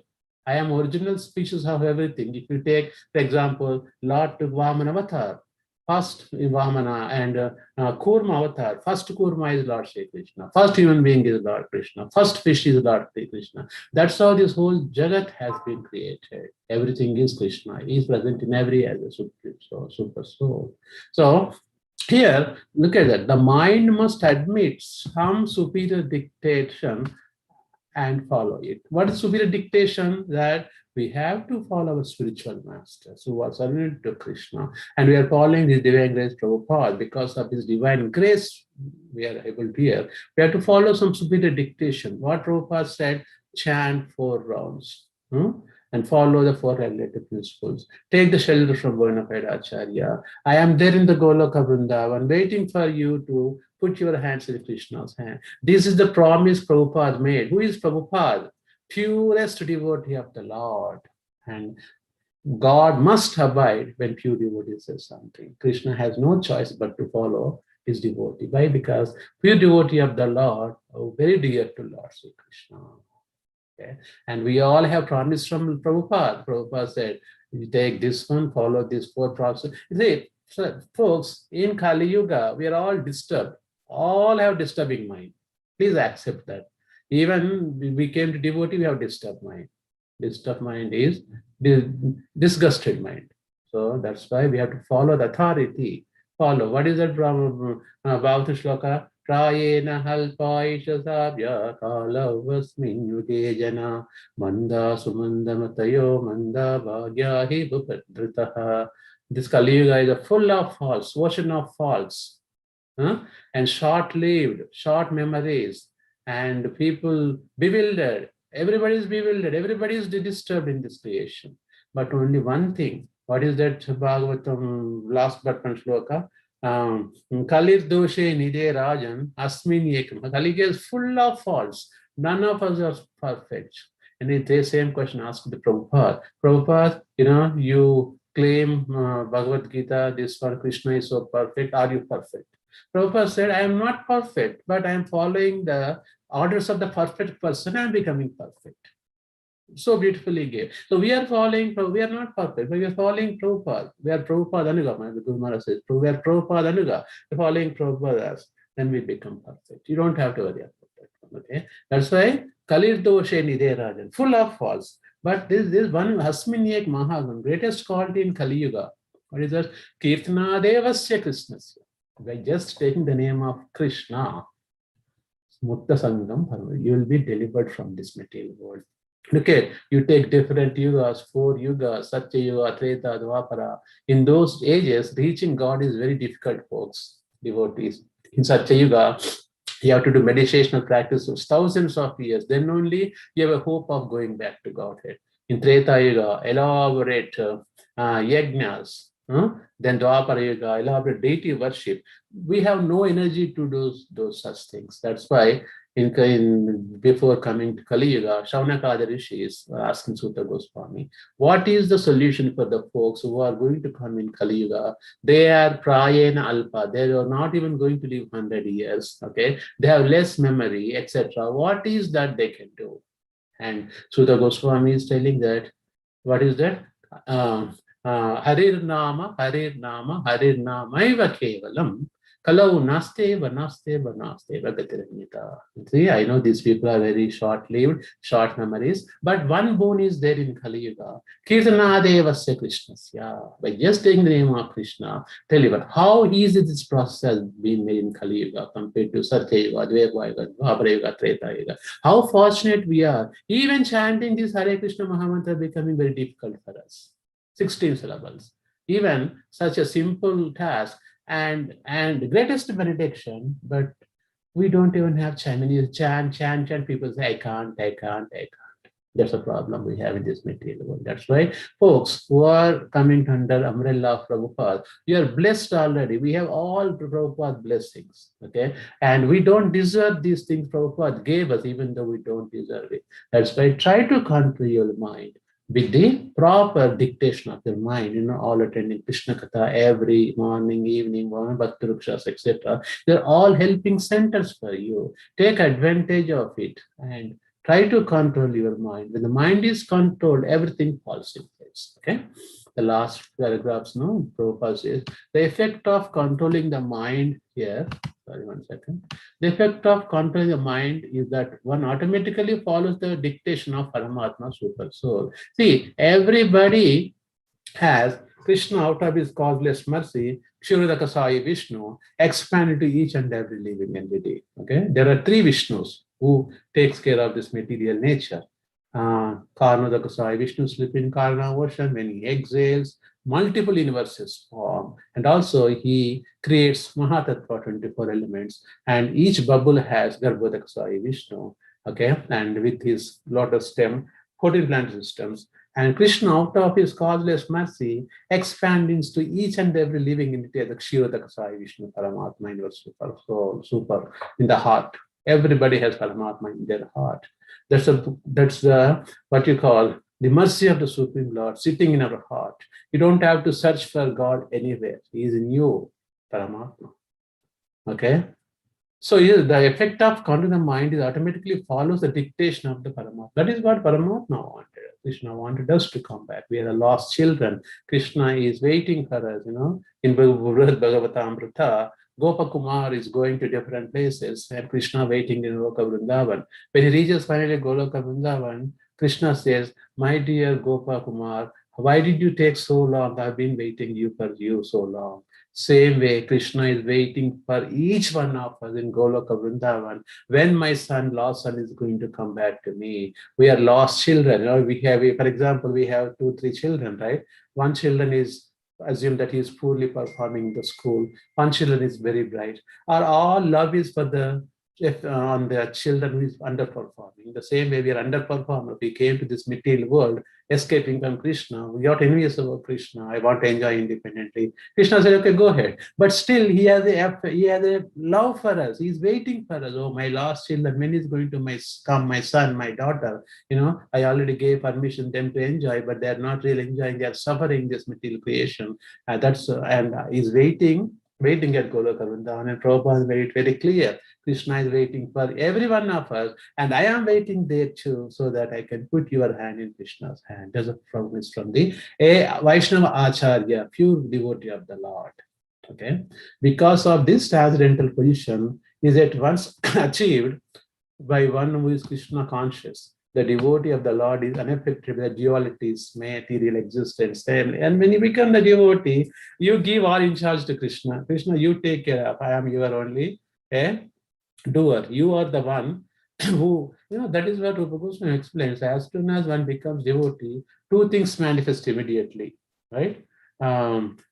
I am original species of everything. If you take, for example, Lord Vamana Avatar. First Vamana and Kurma Avatar. First Kurma is Lord Shri Krishna. First human being is Lord Krishna. First fish is Lord Shri Krishna. That's how this whole Jagat has been created. Everything is Krishna. He is present in every as a super soul. So here, look at that. The mind must admit some superior dictation and follow it. What is superior dictation? That we have to follow our spiritual masters who are surrendered to Krishna. And we are following this divine grace Prabhupada. Because of this divine grace, we are able to hear. We have to follow some superior dictation. What Prabhupada said, chant 4 rounds. And follow the 4 regulative principles. Take the shelter from bona fide Acharya. I am there in the Goloka Vrindavan, waiting for you to put your hands in Krishna's hand. This is the promise Prabhupada made. Who is Prabhupada? Purest devotee of the Lord. And God must abide when pure devotee says something. Krishna has no choice but to follow his devotee. Why? Because pure devotee of the Lord are very dear to Lord Sri Krishna. Okay. And we all have promise from Prabhupada. Prabhupada said, you take this one, follow this 4 process. See, so, folks, in Kali Yuga, we are all disturbed. All have disturbing mind. Please accept that. Even we came to devotee, we have disturbed mind. Disturbed mind is disgusted mind. So that's why we have to follow the authority. Follow. What is that Bhagavad Shloka? Prayena halpaisha sabya kalavasmin yudejana manda sumanda matayo manda bhagyahi bhupadritaha This Kali Yuga is full of faults, ocean of faults, and short-lived, short memories, and people bewildered. Everybody is bewildered. Everybody is disturbed in this creation. But only one thing. What is that Bhagavatam last but one shloka? Kalir doshe nide rajan asmin ekam. Kali is full of faults. None of us are perfect. And it's the same question asked the Prabhupada. Prabhupada, you claim Bhagavad Gita, this one Krishna is so perfect. Are you perfect? Prabhupada said, I am not perfect, but I am following the orders of the perfect person and becoming perfect. So beautifully gave. So we are following, we are not perfect, but we are following Prabhupada. We are Prabhupada Anuga. My Guru Maharaj says, we are Prabhupada Anuga. We are following Prabhupada, then we become perfect. You don't have to worry about that. Okay? That's why Kalir Doshe Nide Rajan, full of faults. But this one Hasminyak Mahagun, greatest quality in Kali Yuga. What is that? Kirtana Devasya Krishnasya. By just taking the name of Krishna, Mutta Sangam, you will be delivered from this material world. Okay, you take different yugas, 4 yugas, Satya Yuga, Treta, Dvapara. In those ages, reaching God is very difficult, folks, devotees. In Satya Yuga, you have to do meditational practice of thousands of years. Then only you have a hope of going back to Godhead. In Treta Yuga, elaborate yajnas. Then Dwapara Yuga, elaborate deity worship. We have no energy to do those such things. That's why before coming to Kali Yuga, Shaunaka Rishis were asking Sutta Goswami, what is the solution for the folks who are going to come in Kali Yuga? They are prayena alpa. They are not even going to live 100 years. Okay, they have less memory, etc. What is that they can do? And Sutta Goswami is telling that, what is that? Harir Nama, Maiva Kevalam. Kalau nasteva, nasteva, nasteva gatiranyita. See, I know these people are very short-lived, short memories, but one boon is there in Kali Yuga. Kirtana devasya Krishnasya. By just taking the name of Krishna, tell you how easy this process has been made in Kali Yuga compared to Satya Yuga, Dvapara Yuga, Dvapara Yuga, Treta Yuga. How fortunate we are. Even chanting this Hare Krishna Mahamantra becoming very difficult for us. 16 syllables. Even such a simple task and greatest benediction, but we don't even have chant. When you chant, people say, I can't. That's a problem we have in this material world. That's why folks who are coming under umbrella of Prabhupada, you are blessed already. We have all Prabhupada's blessings, okay? And we don't deserve these things Prabhupada gave us, even though we don't deserve it. That's why try to control your mind with the proper dictation of your mind, all attending Krishna Katha every morning, evening, Bhakti Rukshas, etc. They're all helping centers for you. Take advantage of it and try to control your mind. When the mind is controlled, everything falls in place. Okay? The last paragraphs, Prabhupada says, the effect of controlling the mind here, sorry, 1 second. The effect of controlling the mind is that one automatically follows the dictation of Paramatma Super Soul. See, everybody has Krishna out of his causeless mercy, Kshirodaka Sai Vishnu, expanded to each and every living entity. Okay, there are 3 Vishnus who takes care of this material nature. Karnodaka Sai Vishnu sleep in Karna ocean. When he exhales, multiple universes form, and also he creates Mahatattva 24 elements, and each bubble has Garbhodaka Sai Vishnu, okay, and with his lotus stem, 14 planet systems. And Krishna, out of his causeless mercy, expands to each and every living entity as the Kshirodaka Sai Vishnu, Paramatma, universe, super in the heart. Everybody has Paramatma in their heart. That's the what you call the mercy of the Supreme Lord sitting in our heart. You don't have to search for God anywhere. He is in you, Paramatma. Okay? So the effect of controlling the mind is automatically follows the dictation of the Paramatma. That is what Paramatma wanted. Krishna wanted us to come back. We are the lost children. Krishna is waiting for us, In Bhagavatamrita, Gopakumar is going to different places and Krishna waiting in Loka Vrindavan. When he reaches finally Goloka Vrindavan, Krishna says, my dear Gopakumar, why did you take so long? I've been waiting for you so long. Same way, Krishna is waiting for each one of us in Goloka Vrindavan. When my lost son is going to come back to me? We are lost children. We have, for example, we have 2-3 children, right? One children is assume that he is poorly performing in the school. One children is very bright. Or all love is for the on the children who is underperforming. The same way we are underperformer. We came to this material world, escaping from Krishna. We got envious about Krishna. I want to enjoy independently. Krishna said, okay, go ahead. But still, he has a love for us. He's waiting for us. Oh, my lost children, when is going to come, my son, my daughter? I already gave permission them to enjoy, but they're not really enjoying. They're suffering this material creation. And he's waiting at Goloka Vrindavan, and Prabhupada made it very clear. Krishna is waiting for every one of us, and I am waiting there too, so that I can put your hand in Krishna's hand. There's a promise from the Vaishnava Acharya, pure devotee of the Lord. Okay, because of this transcendental position is at once achieved by one who is Krishna conscious. The devotee of the Lord is unaffected by the dualities, material existence. And when you become the devotee, you give all in charge to Krishna. Krishna, you take care of. I am your only doer. You are the one who, that is what Rupa Goswami explains. As soon as one becomes devotee, two things manifest immediately, right?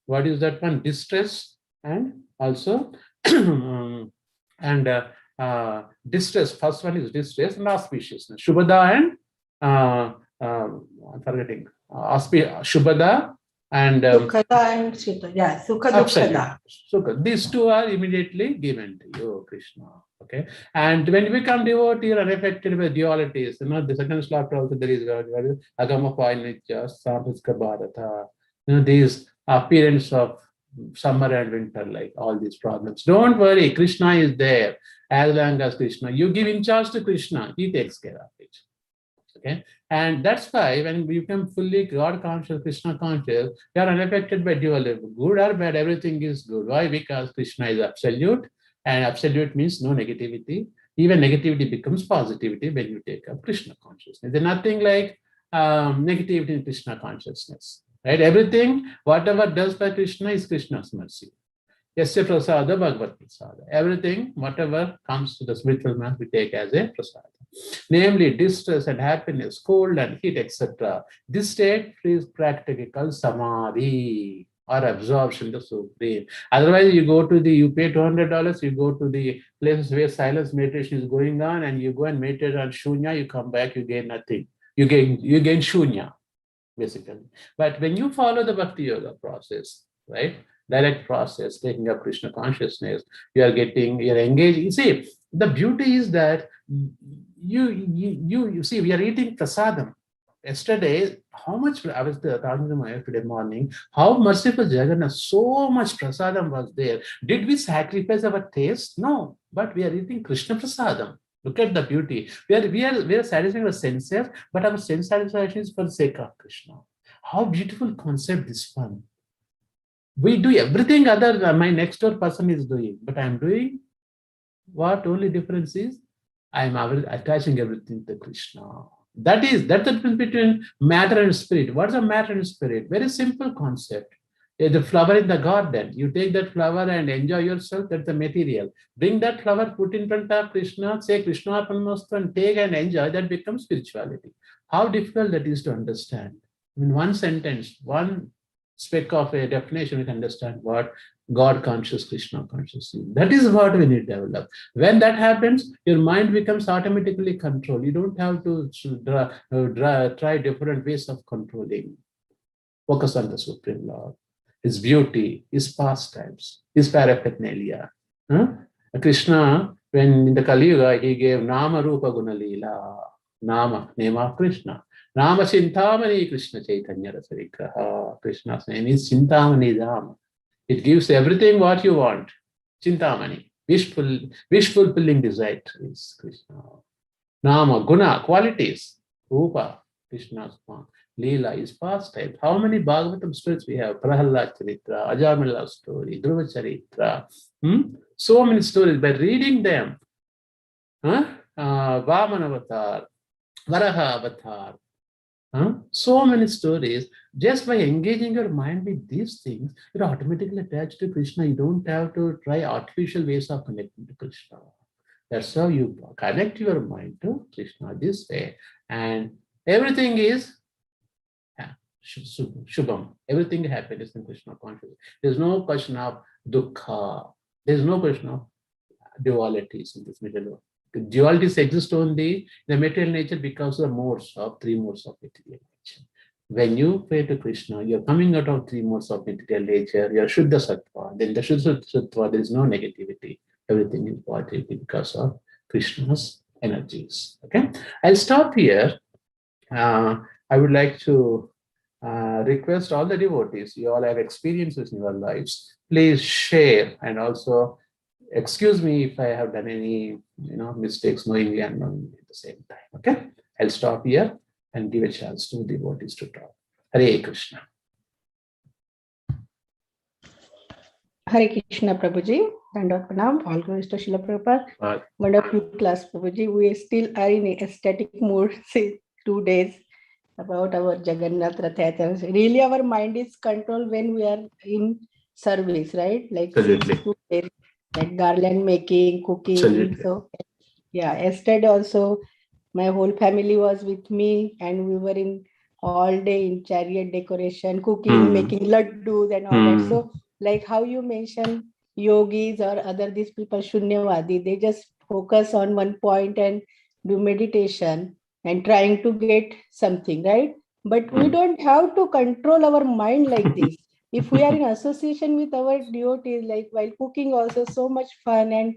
What is that one? Distress and also distress. First one is distress and auspiciousness. Shubhada and I'm forgetting. Shubhada and Sukhada and Sita. Yeah, Sukha Dukkhada. Sukha. These two are immediately given to you, Krishna. Okay. And when you become devotee, you are affected by dualities. The second slot also there is Agama Painitya, Samhiska Bharata. These appearance of summer and winter, like all these problems. Don't worry, Krishna is there. As long as Krishna, you give in charge to Krishna, he takes care of it. Okay, and that's why when we become fully God conscious, Krishna conscious, we are unaffected by dualism. Good or bad, everything is good. Why? Because Krishna is absolute, and absolute means no negativity. Even negativity becomes positivity when you take up Krishna consciousness. There's nothing like negativity in Krishna consciousness. Right? Everything, whatever does by Krishna is Krishna's mercy. Yasya prasada Bhagavad prasada. Everything, whatever comes to the spiritual man, we take as a prasada. Namely, distress and happiness, cold and heat, etc. This state is practical samadhi or absorption the supreme. Otherwise, you pay $200, you go to the places where silence meditation is going on, and you go and meditate on shunya, you come back, you gain nothing. You gain shunya, basically. But when you follow the bhakti yoga process, right? Direct process, taking up Krishna consciousness, you're engaged. You see, the beauty is that you see, we are eating prasadam. Yesterday, how much I was talking to my wife today morning, how merciful Jagannath, so much prasadam was there. Did we sacrifice our taste? No, but we are eating Krishna prasadam. Look at the beauty. We are satisfying our senses, but our sense satisfaction is for the sake of Krishna. How beautiful concept this one. We do everything other than my next door person is doing, but I'm doing what? Only difference is I'm attaching everything to Krishna. That's the difference between matter and spirit. What's the matter and spirit? Very simple concept. The flower in the garden, you take that flower and enjoy yourself, that's the material. Bring that flower, put in front of Krishna, say Krishna Paramastu and take and enjoy, that becomes spirituality. How difficult that is to understand. In one sentence, one speck of a definition, we can understand what God conscious, Krishna conscious. That is what we need to develop. When that happens, your mind becomes automatically controlled. You don't have to try different ways of controlling. Focus on the Supreme Lord, His beauty, His pastimes, His paraphernalia. Krishna, when in the Kali Yuga, he gave Nama Rupa Guna Leela. Nama, name of Krishna. Nama Chintamani Krishna Chaitanya Rasarikraha. Krishna's name is Chintamani Dhama. It gives everything what you want. Chintamani, wish fulfilling desire is Krishna. Nama, Guna, qualities. Rupa, Krishna's form. Leela is pastime. How many Bhagavatam stories we have? Prahalad Charitra, Ajamila story, Dhruva Charitra. So many stories. By reading them, Vaman Avatar, Varaha Avatar, so many stories. Just by engaging your mind with these things, you're automatically attached to Krishna. You don't have to try artificial ways of connecting to Krishna. That's how you connect your mind to Krishna this way. And everything is Shubham. Everything happiness in Krishna consciousness. There's no question of dukkha. There's no question of dualities in this middle world. Dualities exist only in the material nature because of the three modes of material nature. When you pray to Krishna, you're coming out of three modes of material nature, you're Shuddha Sattva. Then the Shuddha Sattva, there is no negativity. Everything is positive because of Krishna's energies. Okay, I'll stop here. I would like to request all the devotees, you all have experiences in your lives, please share, and also excuse me if I have done any mistakes knowingly and unknowingly at the same time. Okay, I'll stop here and give a chance to devotees to talk. Hare Krishna. Hare Krishna, Prabhuji. Dandot Pranam. All glories to Srila Prabhupada. Wonderful class, Prabhuji. We still are in ecstatic mood since 2 days about our Jagannath Rath Yatra. Really, our mind is controlled when we are in service, right? Like since 2 days, like garland making, cooking. Absolutely. So, yeah, yesterday also, my whole family was with me, and we were in all day in chariot decoration, cooking, making laddus and all that. So, like how you mentioned, yogis or other these people, Shunyavadi, they just focus on one point and do meditation and trying to get something, right? But we don't have to control our mind like this. If we are in association with our devotees, like while cooking also so much fun, and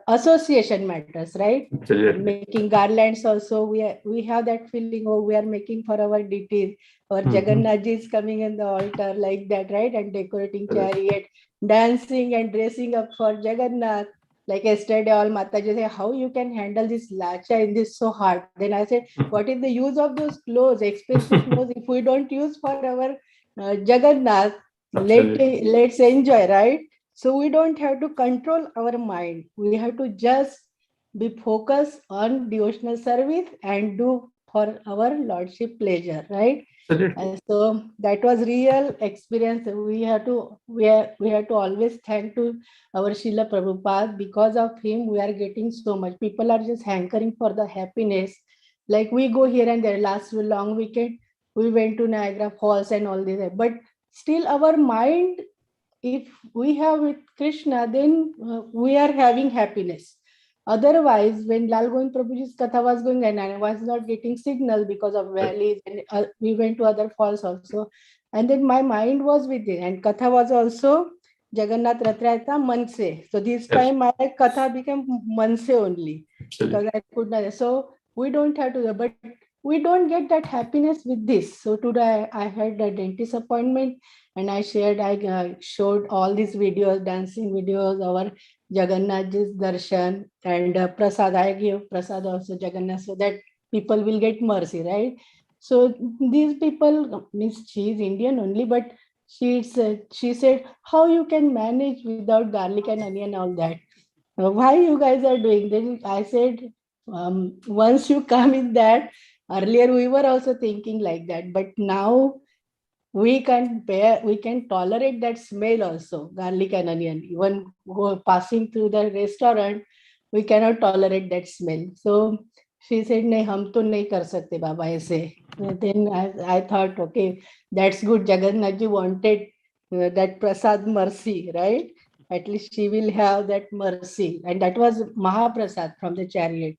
association matters, right? Absolutely. Making garlands also, we have that feeling, oh, we are making for our deities, or Jagannath ji is coming in the altar like that, right? And decorating chariot, dancing and dressing up for Jagannath. Like yesterday, all Mataji say, how you can handle this lacha in this so hard? Then I said, what is the use of those clothes, expensive clothes, if we don't use for our Jagannath? Let's enjoy, right? So we don't have to control our mind. We have to just be focused on devotional service and do for our Lordship pleasure, right? And so that was real experience. We have to always thank to our Srila Prabhupada. Because of him, we are getting so much. People are just hankering for the happiness. Like we go here and there. Last long weekend, we went to Niagara Falls and all this. But still, our mind, if we have with Krishna, then we are having happiness. Otherwise, when Lal Govind Prabhuji's Katha was going and I was not getting signal because of valleys, and we went to other falls also, and then my mind was with it, and Katha was also Jagannath Rath Yatra Manse. So this time my Katha became Manse only, because I could not. So we don't have to, but we don't get that happiness with this. So today I had a dentist appointment, and I showed all these videos, dancing videos, our Jagannath's darshan, and prasad. I give prasad also Jagannath, so that people will get mercy, right? So these people, means she is Indian only, but she said, how you can manage without garlic and onion, all that? Why you guys are doing? Then I said, once you come in that, earlier we were also thinking like that, but now we can tolerate that smell also, garlic and onion. Even passing through the restaurant, we cannot tolerate that smell. So she said, "Nahi, hum to nahi kar sakte, Baba, aise." Then I thought, okay, that's good. Jagannath ji wanted that prasad mercy, right? At least she will have that mercy, and that was Mahaprasad from the chariot.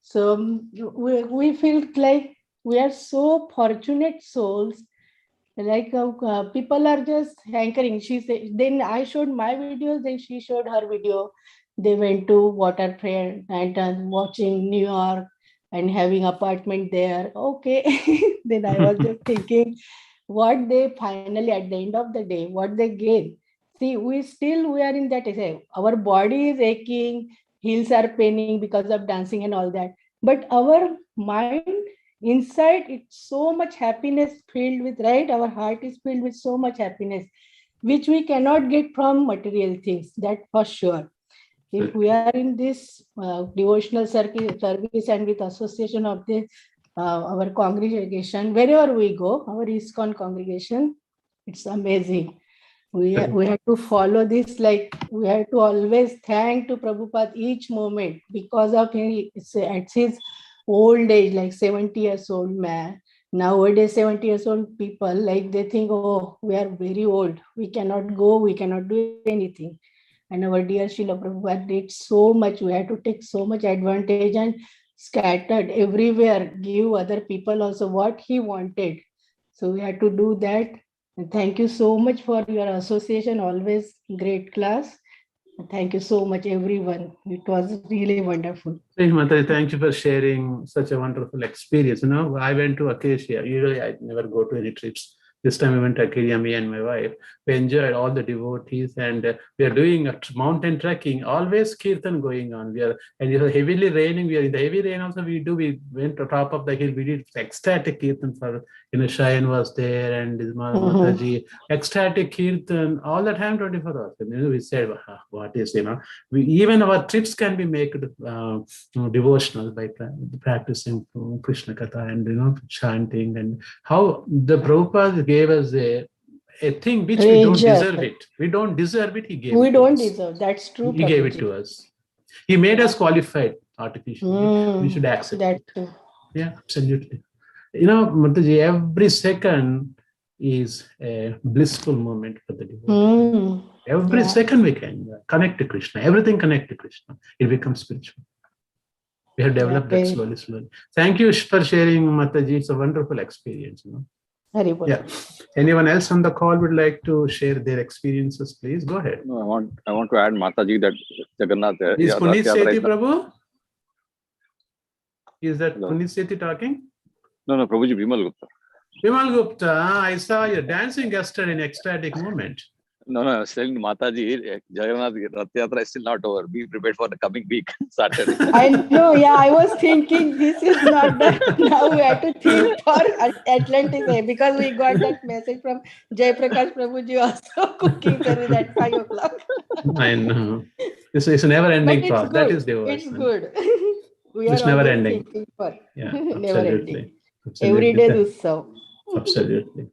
So we feel like we are so fortunate souls. Like people are just hankering. She said, then I showed my videos, then she showed her video. They went to water fair and watching New York and having apartment there. Okay. Then I was just thinking what they finally, at the end of the day, what they gain. See, we are in that, our body is aching, heels are paining because of dancing and all that. But our mind, inside, it's so much happiness filled with, right? Our heart is filled with so much happiness, which we cannot get from material things, that for sure. If we are in this devotional service and with association of the our congregation, wherever we go, our ISKCON congregation, it's amazing. We have to follow this, like we have to always thank to Prabhupada each moment, because of him, it's at his old age, like 70 years old man, Nowadays, 70 years old people, like they think, oh, we are very old. We cannot go, we cannot do anything. And our dear Srila Prabhupada did so much. We had to take so much advantage and scattered everywhere, give other people also what he wanted. So we had to do that. And thank you so much for your association. Always great class. Thank you so much, everyone. It was really wonderful. Mataji, thank you for sharing such a wonderful experience. You know, I went to Acacia. Usually, I never go to any trips. This time, we went to Acacia, me and my wife. We enjoyed all the devotees, and we are doing a mountain trekking. Always kirtan going on. And it was heavily raining. We are in the heavy rain. Also, we went to top of the hill. We did ecstatic kirtan for. Shayan was there, and Mataji, ecstatic kirtan all the time, 24 hours. And we said, what is, even our trips can be made devotional by practicing Krishna Katha and chanting, and how the Prabhupada gave us a thing which we don't deserve it. We don't deserve it. He gave We it don't to us. deserve. That's true. He gave it to us. He made us qualified artificially. We should accept that it. too. Yeah, absolutely. Mataji, every second is a blissful moment for the devotee. Every second we can connect to Krishna. Everything connect to Krishna. It becomes spiritual. We have developed that slowly. Thank you for sharing, Mataji. It's a wonderful experience. Yeah. Anyone else on the call would like to share their experiences? Please go ahead. No, I want to add, Mataji, that Jagannath. Is Puneet Sethi, Prabhu? Is that Puneet Sethi talking? No, Prabhuji, Bimal Gupta. Bimal Gupta, I saw you dancing yesterday in ecstatic moment. No, I was telling Mataji, Jagannath Rath Yatra is still not over. Be prepared for the coming week, Saturday. I know, I was thinking this is not done. Now we have to think for Atlantis because we got that message from Jai Prakash Prabhuji also cooking curry at 5 o'clock. I know. It's a never-ending process. That is devotion. It's good. We it's are never ending. For Never ending. Every day do so. Absolutely.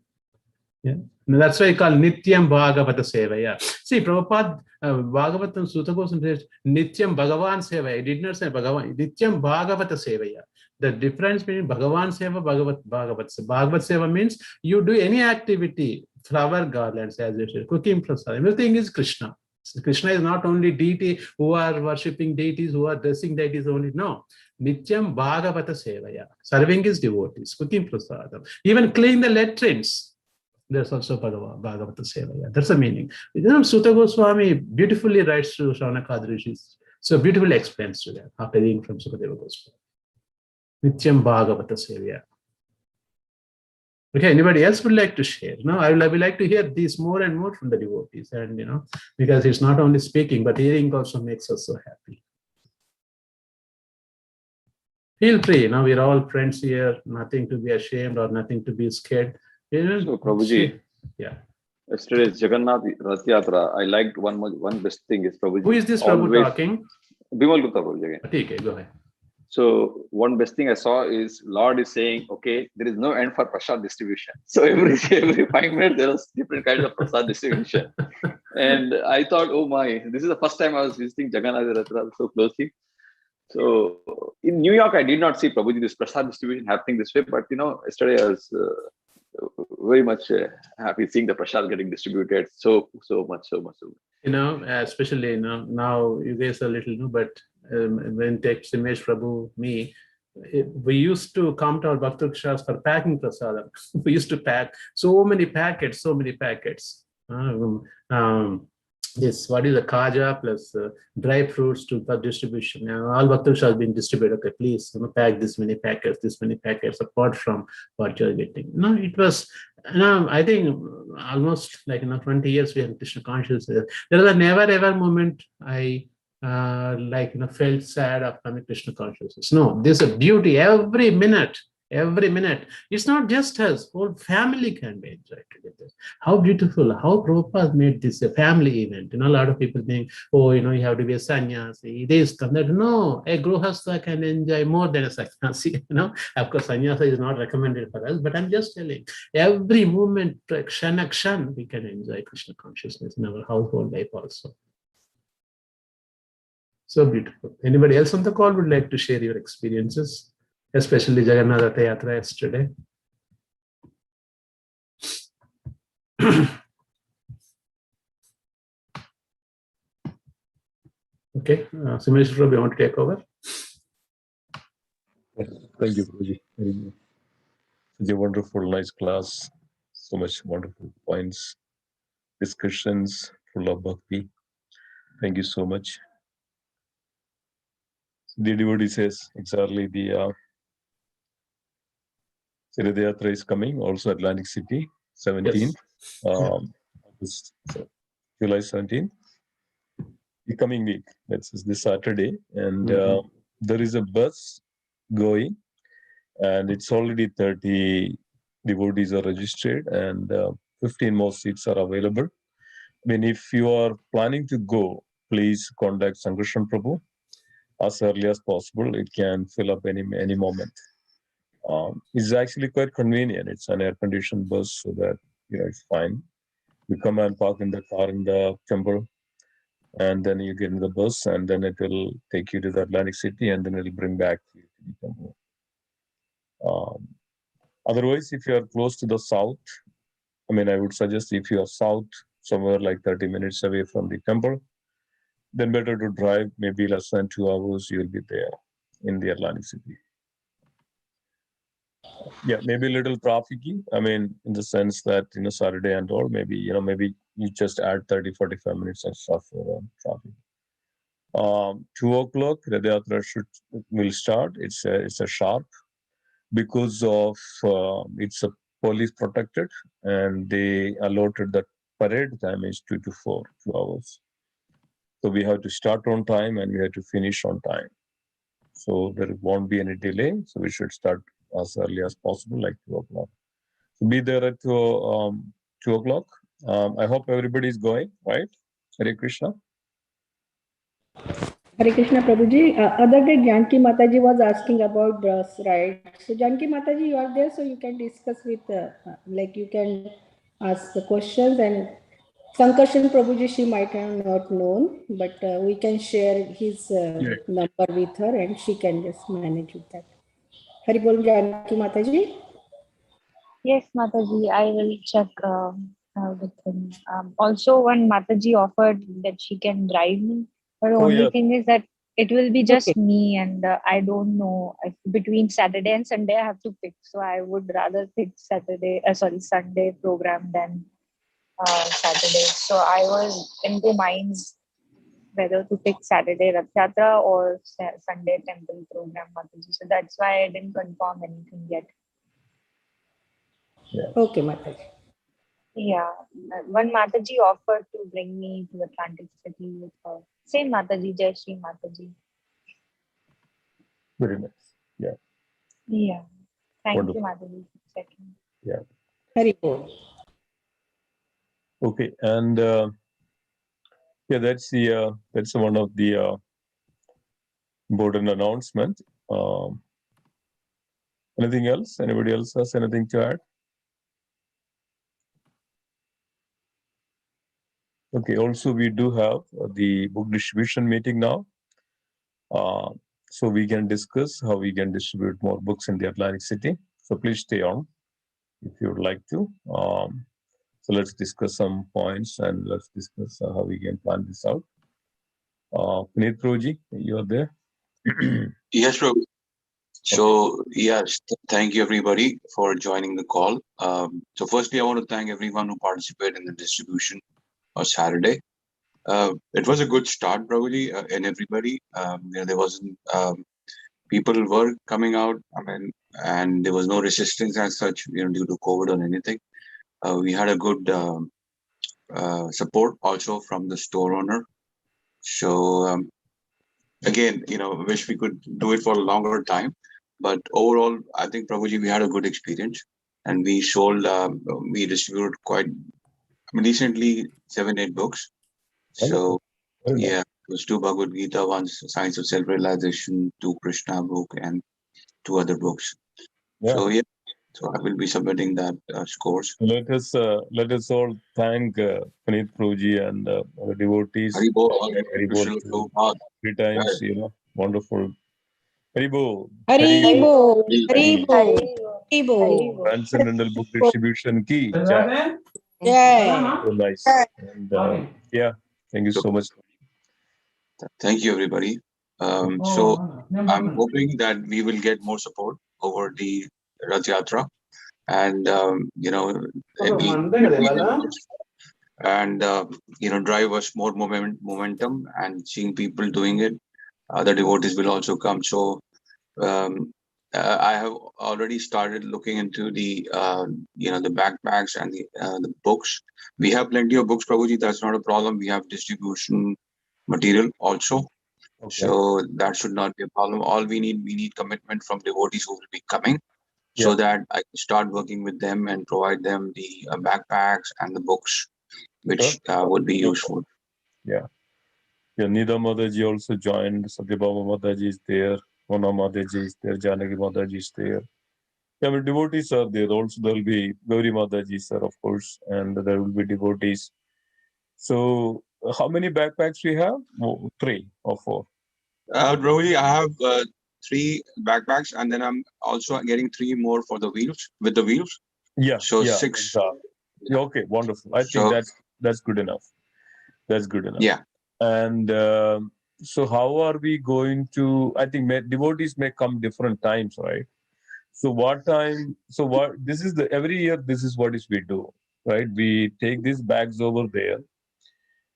Yeah. That's why I call Nityam Bhagavata Sevaya. See, Prabhupada, Bhagavatam Sutta Goswami says Nityam Bhagavan Sevaya. I did not say Bhagavan. Nityam Bhagavata Sevaya. The difference between Bhagavan Seva, Bhagavat Seva. Bhagavat Seva means you do any activity, flower garlands, as you said, cooking prasad, everything is Krishna. So Krishna is not only deity who are worshipping deities, who are dressing deities only. No. Nityam Bhagavata Sevaya. Serving his devotees, cooking prasadam. Even cleaning the latrines. There's also Bhagavata Sevaya. That's the meaning. Sutta Goswami beautifully writes to Shaunaka Rishi. So beautifully explains to that after reading from Sukadeva Goswami. Nityam Bhagavata Sevaya. Okay, anybody else would like to share? No, I would like to hear these more and more from the devotees, and because it's not only speaking, but hearing also makes us so happy. Feel free. We are all friends here. Nothing to be ashamed or nothing to be scared. So, Prabhuji, yesterday's Jagannath Rath Yatra, I liked one best thing is Prabhuji. Who is this Prabhu talking? Bimal Gupta Prabhuji again. Okay, go ahead. So one best thing I saw is Lord is saying, okay, there is no end for prasad distribution. So every 5 minutes there was different kinds of prasad distribution. And I thought, oh my, this is the first time I was visiting Jagannath Rath Yatra so closely. So in New York, I did not see Prabhuji this prasad distribution happening this way, but yesterday I was very much happy seeing the prasad getting distributed so much. Especially now you guys are little, but when takes Simesh Prabhu, me, we used to come to our Bhakta Kshas for packing prasadam. We used to pack so many packets. This, what is the kaja plus dry fruits for distribution. All Bhakta Kshas been distributed. Okay, please pack this many packets apart from what you're getting. It was, I think almost 20 years we have Krishna consciousness. There was a never ever moment I felt sad after Krishna consciousness. No, there's a beauty every minute. It's not just us, whole family can be enjoyed together. How beautiful, how Prabhupada made this a family event. A lot of people think, you have to be a sannyasi, this, that. No, a grihastha can enjoy more than a sannyasi. Of course, sannyasa is not recommended for us, but I'm just telling, every moment, kshan, we can enjoy Krishna consciousness in our household life also. So beautiful. Anybody else on the call would like to share your experiences? Especially Jagannath Rath Yatra yesterday. Okay, Sumesh, you want to take over? Thank you, Prabhuji. Very good. Such a wonderful, nice class. So much wonderful points, discussions, full of bhakti. Thank you so much. The devotee says exactly the Siradhyatra is coming, also Atlantic City, 17th, July 17th, the coming week. That's this Saturday. And there is a bus going, and it's already 30 devotees are registered, and 15 more seats are available. I mean, if you are planning to go, please contact Sankarshan Prabhu as early as possible. It can fill up any moment. It's actually quite convenient. It's an air-conditioned bus, so that it's fine. You come and park in the car in the temple, and then you get in the bus, and then it will take you to the Atlantic City, and then it will bring back you to the temple. Otherwise, if you are close to the south, I mean, I would suggest if you are south, somewhere like 30 minutes away from the temple, then better to drive. Maybe less than 2 hours, you'll be there in the Atlantic City. Yeah, maybe a little trafficy. I mean, in the sense that, Saturday and all, maybe you just add 30-45 minutes extra for traffic. 2 o'clock, Radhayatra will start. It's a sharp, because of it's a police protected, and they allotted that parade time is 2 to 4, 2 hours. So we have to start on time and we have to finish on time. So there won't be any delay. So we should start as early as possible, like 2 o'clock. So be there at 2 o'clock. I hope everybody is going, right? Hare Krishna. Hare Krishna, Prabhuji. Other day, Janki Mataji was asking about bus, right? So, Janki Mataji, you are there, so you can discuss with, you can ask the questions. And Sankarshan Prabhuji, she might have not known, but we can share his number with her, and she can just manage with that. Hari Bol, Janki Mataji. Yes, Mataji, I will check with him. Also, one Mataji offered that she can drive me, but the only thing is that it will be just me, and I don't know if between Saturday and Sunday I have to pick. So I would rather pick Sunday program than Saturday. So I was in two minds whether to pick Saturday Rath Yatra or Sunday temple program, Mataji. So that's why I didn't confirm anything yet. Yeah. Okay, Mataji. Yeah, one Mataji offered to bring me to Atlantic City with her. Same Mataji, Jai Shri Mataji. Very nice. Yeah. Yeah. Thank Wonderful. you, Mataji, for checking. Yeah. Hari Bol. Okay, and that's one of the important announcement. Anything else? Anybody else has anything to add? Okay, also we do have the book distribution meeting now. So we can discuss how we can distribute more books in the Atlantic City. So please stay on if you would like to. So let's discuss some points and let's discuss how we can plan this out. Puneet Prabhuji, you are there? Yes, Prabhu. So, yes, thank you everybody for joining the call. So firstly, I want to thank everyone who participated in the distribution on Saturday. It was a good start, probably, and everybody. There wasn't people were coming out. I mean, and there was no resistance as such, due to COVID or anything. We had a good support also from the store owner. So again, wish we could do it for a longer time. But overall, I think Prabhuji, we had a good experience, and we sold, we distributed quite recently 7-8 books. So yeah, it was 2 Bhagavad Gita, 1 Science of Self-Realization, 2 Krishna book, and 2 other books. Yeah. So I will be submitting that scores. Let us all thank Puneet Prabhuji and the devotees. Haribol, 3 times, wonderful. Haribol. Haribol. Haribol. Haribol. Transcendental book distribution key. Yeah. So nice. And yeah, thank you So so much. thank you, everybody. So I'm hoping that we will get more support over the Rath Yatra, and it'll and drive us more momentum, and seeing people doing it, other devotees will also come. So um, I have already started looking into the backpacks and the books. We have plenty of books, Prabhuji. That's not a problem. We have distribution material also, Okay. so that should not be a problem. All we need commitment from devotees who will be coming, so Yeah. that I can start working with them and provide them the backpacks and the books, which would be useful. Yeah. Yeah, Nida Mataji also joined. Satyabhama Mataji is there. Mona Mataji is there. Janaki Mataji is there. Yeah, but devotees are there. Also, there will be Gauri Mataji, sir, of course, and there will be devotees. So, how many backpacks we have? 3 or 4. Rohini, I have 3 backpacks, and then I'm also getting 3 more for the wheels, with the wheels. Yeah, So yeah, 6. exactly. Yeah, okay, wonderful. I think So that's good enough. That's good enough. yeah. And so, how are we going to? I think devotees may come different times, right? So, what time? So, what? This is every year. This is what is we do, right? We take these bags over there,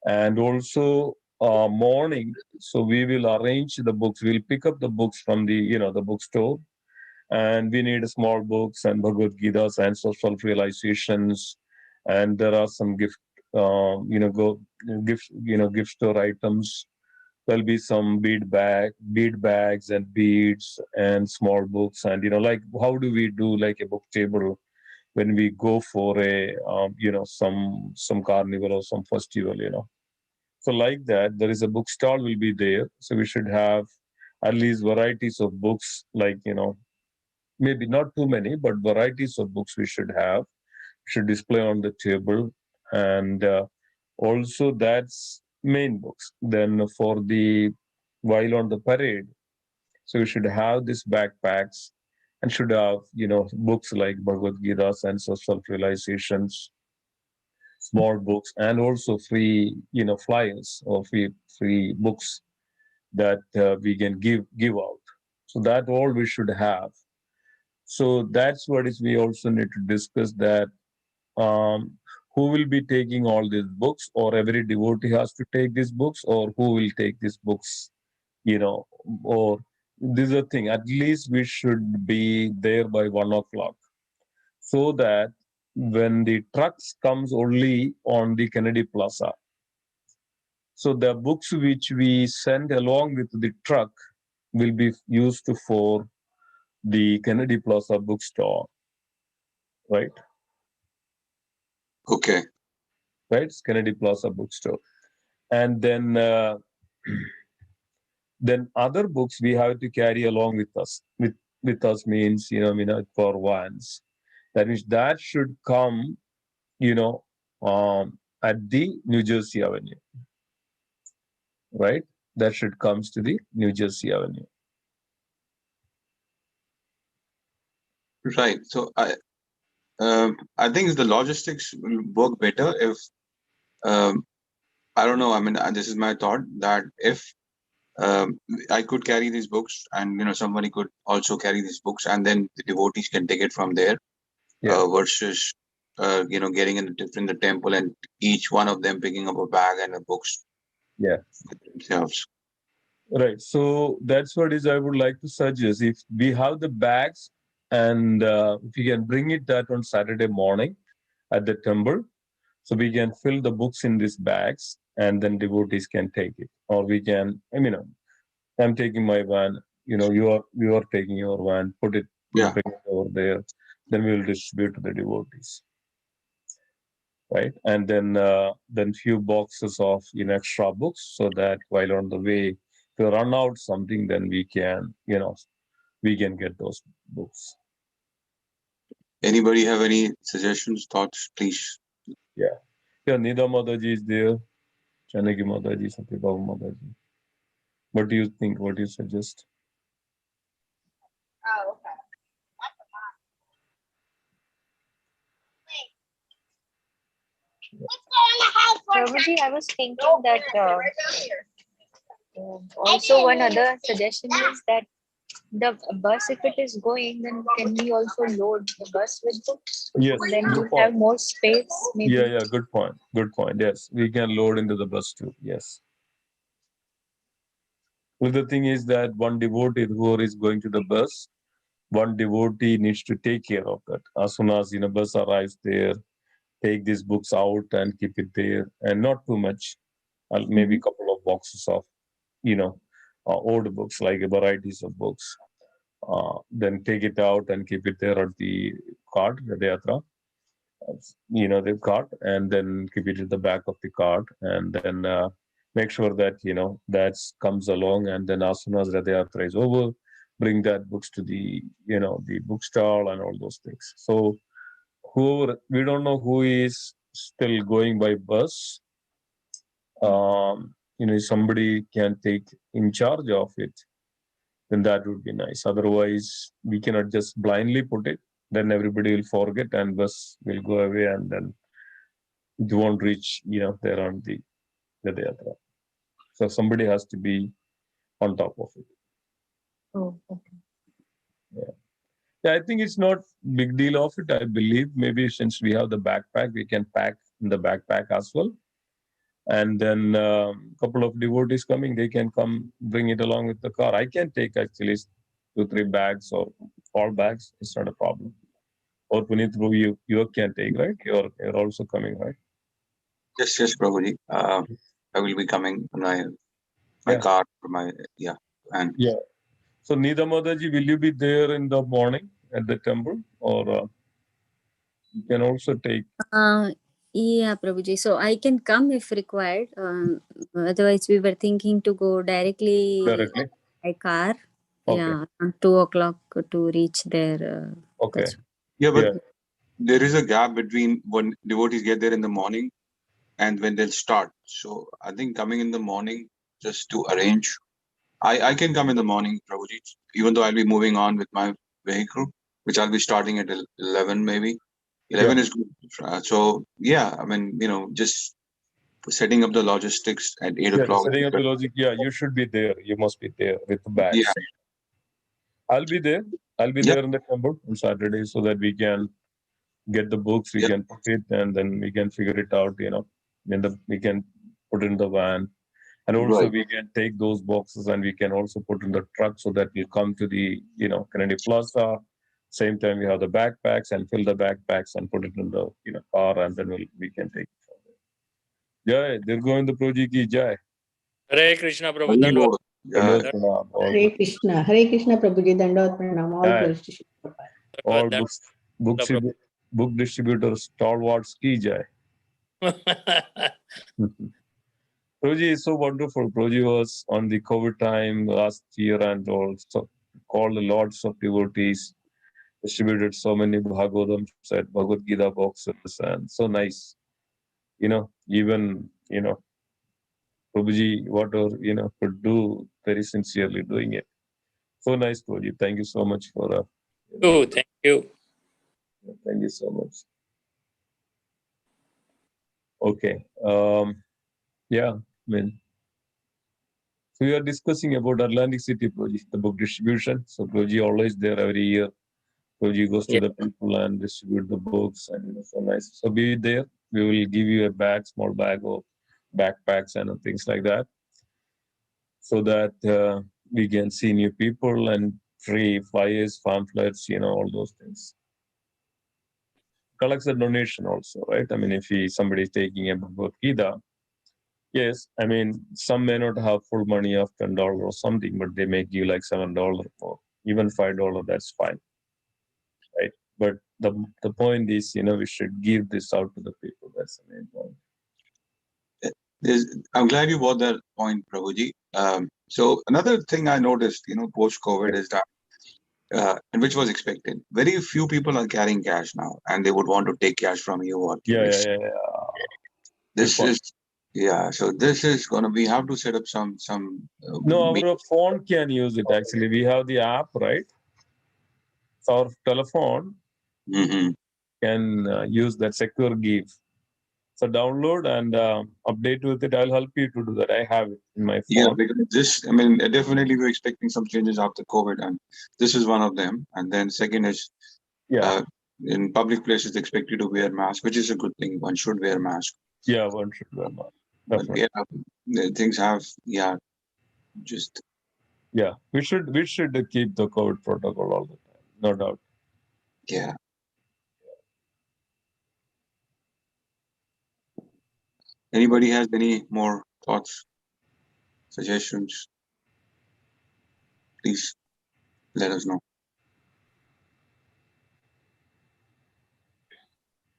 and also morning. So we will arrange the books. We'll pick up the books from the bookstore, and we need small books and Bhagavad Gita, Science of Self-Realizations, and there are some gift store items. There'll be some bead bags and beads and small books, and like how do we do like a book table when we go for a some carnival or some festival. So like that, there is a bookstall will be there. So we should have at least varieties of books, like maybe not too many, but varieties of books we should have. We should display on the table, and also that's main books. Then for the while on the parade, so we should have these backpacks and should have books like Bhagavad Gita, Sense of Self-Realizations, small books, and also free flyers or free books that we can give out. So that all we should have. So that's what is we also need to discuss, that um, who will be taking all these books, or every devotee has to take these books, or who will take these books, or this is a thing. At least we should be there by 1 o'clock, so that when the trucks comes only on the Kennedy Plaza, so the books which we send along with the truck will be used for the Kennedy Plaza bookstore, right? Okay. Right, it's Kennedy Plaza bookstore, and then other books we have to carry along with us. With us means for vans. That means that should come, at the New Jersey Avenue, right? That should comes to the New Jersey Avenue. Right. So I think the logistics will work better if I don't know. I mean, this is my thought, that if I could carry these books, and somebody could also carry these books, and then the devotees can take it from there, versus getting in the temple and each one of them picking up a bag and a books themselves. Right. So that's what is I would like to suggest. If we have the bags, and if you can bring it that on Saturday morning at the temple, so we can fill the books in these bags, and then devotees can take it. Or we can, I'm taking my van, you are taking your van, bring it over there, then we will distribute to the devotees. Right. And then few boxes of extra books, so that while on the way, if we run out something, then we can get those books. Anybody have any suggestions, thoughts, please? Yeah. Nida Mataji is there, Janaki Mataji, Satyabhama Mataji. What do you think? What do you suggest? Prabhuji, I was thinking that also one other suggestion is that the bus, if it is going, then can we also load the bus with books? Yes, Then good we'll point. have more space, maybe. Yeah, good point. Good point. Yes, we can load into the bus too. Yes. Well, the thing is that one devotee who is going to the bus, one devotee needs to take care of that. As soon as bus arrives there, take these books out and keep it there, and not too much. Maybe a couple of boxes of old books, like varieties of books. Then take it out and keep it there at the cart, the yatra. The cart, and then keep it at the back of the cart, and then make sure that that comes along, and then as soon as the yatra is over, bring that books to the the bookstall and all those things. So whoever, we don't know who is still going by bus, somebody can take in charge of it, then that would be nice. Otherwise, we cannot just blindly put it. Then everybody will forget, and bus will go away, and then it won't reach, there on the yatra. So somebody has to be on top of it. Oh, okay. Yeah, I think it's not big deal of it. I believe maybe since we have the backpack, we can pack in the backpack as well. And then a couple of devotees coming, they can come bring it along with the car. I can take actually 2-3 bags or 4 bags. It's not a problem. Or Puneet, you can take, right? You're also coming, right? Yes, Prabhuji. I will be coming on my car for my and yeah. So Nida Mataji, will you be there in the morning at the temple, or you can also take? Yeah, Prabhuji. So I can come if required. Otherwise, we were thinking to go directly by car. Okay. Yeah, around 2:00 to reach there. Okay. Yeah, but there is a gap between when devotees get there in the morning and when they'll start. So I think coming in the morning just to arrange. I can come in the morning, Prabhuji, even though I'll be moving on with my vehicle, which I'll be starting at 11 maybe. 11 is good. So yeah, I mean, just setting up the logistics at 8 o'clock. Setting up the logic. Yeah, you should be there. You must be there with the bags. Yeah. I'll be there. I'll be there in the temple on Saturday so that we can get the books, we can put it, and then we can figure it out, we can put it in the van. And also we can take those boxes and we can also put in the truck so that we come to the, Kennedy Plaza. Same time we have the backpacks and fill the backpacks and put it in the, car, and then we can take it from there. Jai, Dirgovind Prabhuji ki Jai. Hare Krishna Prabhu. Dandavad. Hare Krishna Prabhuji, Dandavad Pranam. All glories to Shri Prabhupada. All book distributors, stalwarts ki Jai. Prabhuji is so wonderful. Prabhuji was on the COVID time last year and also called lots of devotees, distributed so many Bhagavatam set, Bhagavad Gita boxes, and so nice. Even, Prabhuji, whatever, could do, very sincerely doing it. So nice, Prabhuji. Thank you so much for Thank you. Thank you so much. Okay. Yeah, so we are discussing about Atlantic City project, the book distribution. So Prabhuji always there every year. Prabhuji goes to the people and distribute the books, and so nice. So be there. We will give you a bag, small bag of backpacks and things like that, so that we can see new people and free flyers, pamphlets, all those things. Collects a donation also, right? I mean, if somebody is taking a Bhagavad Gita, yes, I mean, some may not have full money of $10 or something, but they may give like $7 or even $5, that's fine, right? But the point is, we should give this out to the people. That's the main point. I'm glad you brought that point, Prabhuji. So another thing I noticed, post-COVID is that, and which was expected, very few people are carrying cash now, and they would want to take cash from you or This is so this is gonna, we have to set up some. No, our phone can use it actually. We have the app, right? So our telephone can use that secure give. So download and update with it. I'll help you to do that. I have it in my phone. Yeah, because this, I mean, definitely we're expecting some changes after COVID, and this is one of them. And then second is, in public places, they expect you to wear mask, which is a good thing. One should wear mask. Yeah, one should wear mask. Definitely. But yeah, things have, just. Yeah, we should keep the COVID protocol all the time, no doubt. Yeah. Anybody has any more thoughts, suggestions? Please let us know.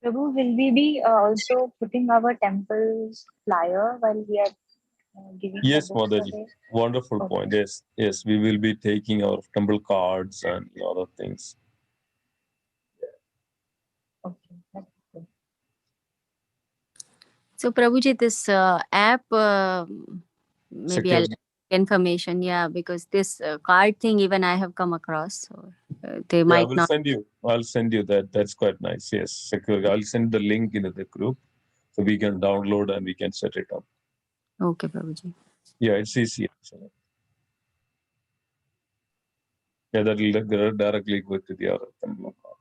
Prabhu, will we be also putting our temple's flyer while we are giving Yes, the books Madaji. away? Wonderful Okay. point. Yes, we will be taking our temple cards and other things. Okay, that's good. So Prabhuji, this app, maybe I'll Secure. information, yeah, because this card thing even I have come across, so they Yeah, might not. I'll send you that. That's quite nice. Yes, secure. I'll send the link into the group so we can download and we can set it up. Okay, Prabhuji. Yeah, it's easy. Actually. Yeah, that will directly go to the other temple card.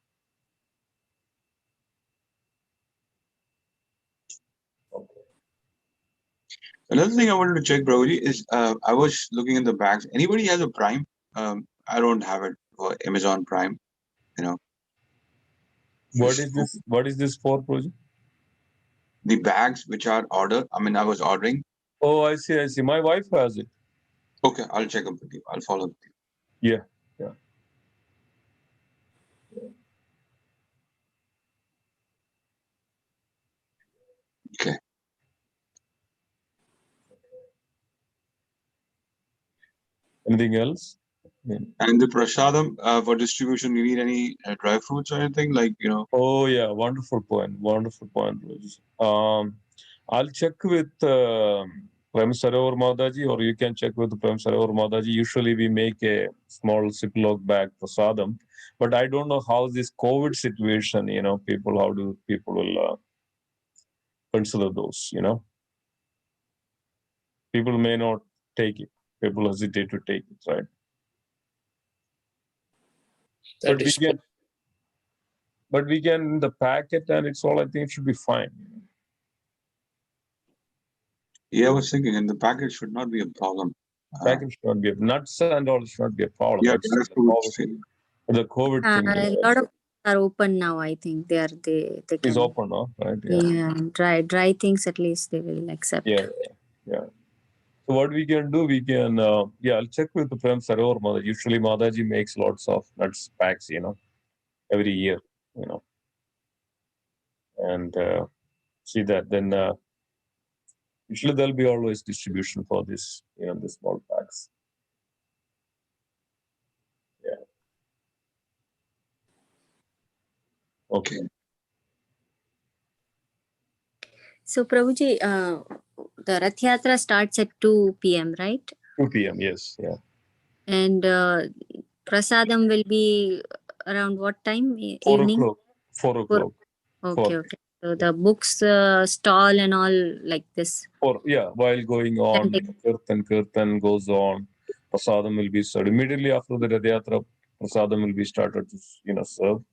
Another thing I wanted to check, Brody, is I was looking in the bags. Anybody has a Prime? I don't have it for Amazon Prime. What is this for, project? The bags which are ordered. I mean, I was ordering. Oh, I see. My wife has it. Okay, I'll check up with you. I'll follow with you. Yeah. Okay. Anything else? And the prasadam for distribution, you need any dry fruits or anything like, Oh yeah, wonderful point, Rose. I'll check with Prem Sarovar Madaji, or you can check with Prem Sarovar Madaji. Usually we make a small Ziploc bag prasadam, but I don't know how this COVID situation, how do people will consider those, People may not take it. People hesitate to take it, right? But we can the packet and it's all. I think it should be fine. Yeah, I was thinking, and the package should not be a problem. Package should not be nuts and all should not be a problem. Yeah, It's the COVID thing. A lot of are open now. I think they can. Is open now, right? Yeah, dry things at least they will accept. Yeah. So what we can do, I'll check with the Prem Sarovar Madaji. Usually Madaji makes lots of nuts packs, every year, and see that. Then usually there'll be always distribution for this, the small packs. Yeah. Okay. So Prabhuji, the Rath Yatra starts at 2 p.m., right? 2 p.m., yes, yeah. And prasadam will be around what time? 4 Evening? o'clock. 4 o'clock. Okay. So the books stall and all like this. While going on, Kirtan goes on. Prasadam will be served. Immediately after the Rath Yatra, prasadam will be started to, serve.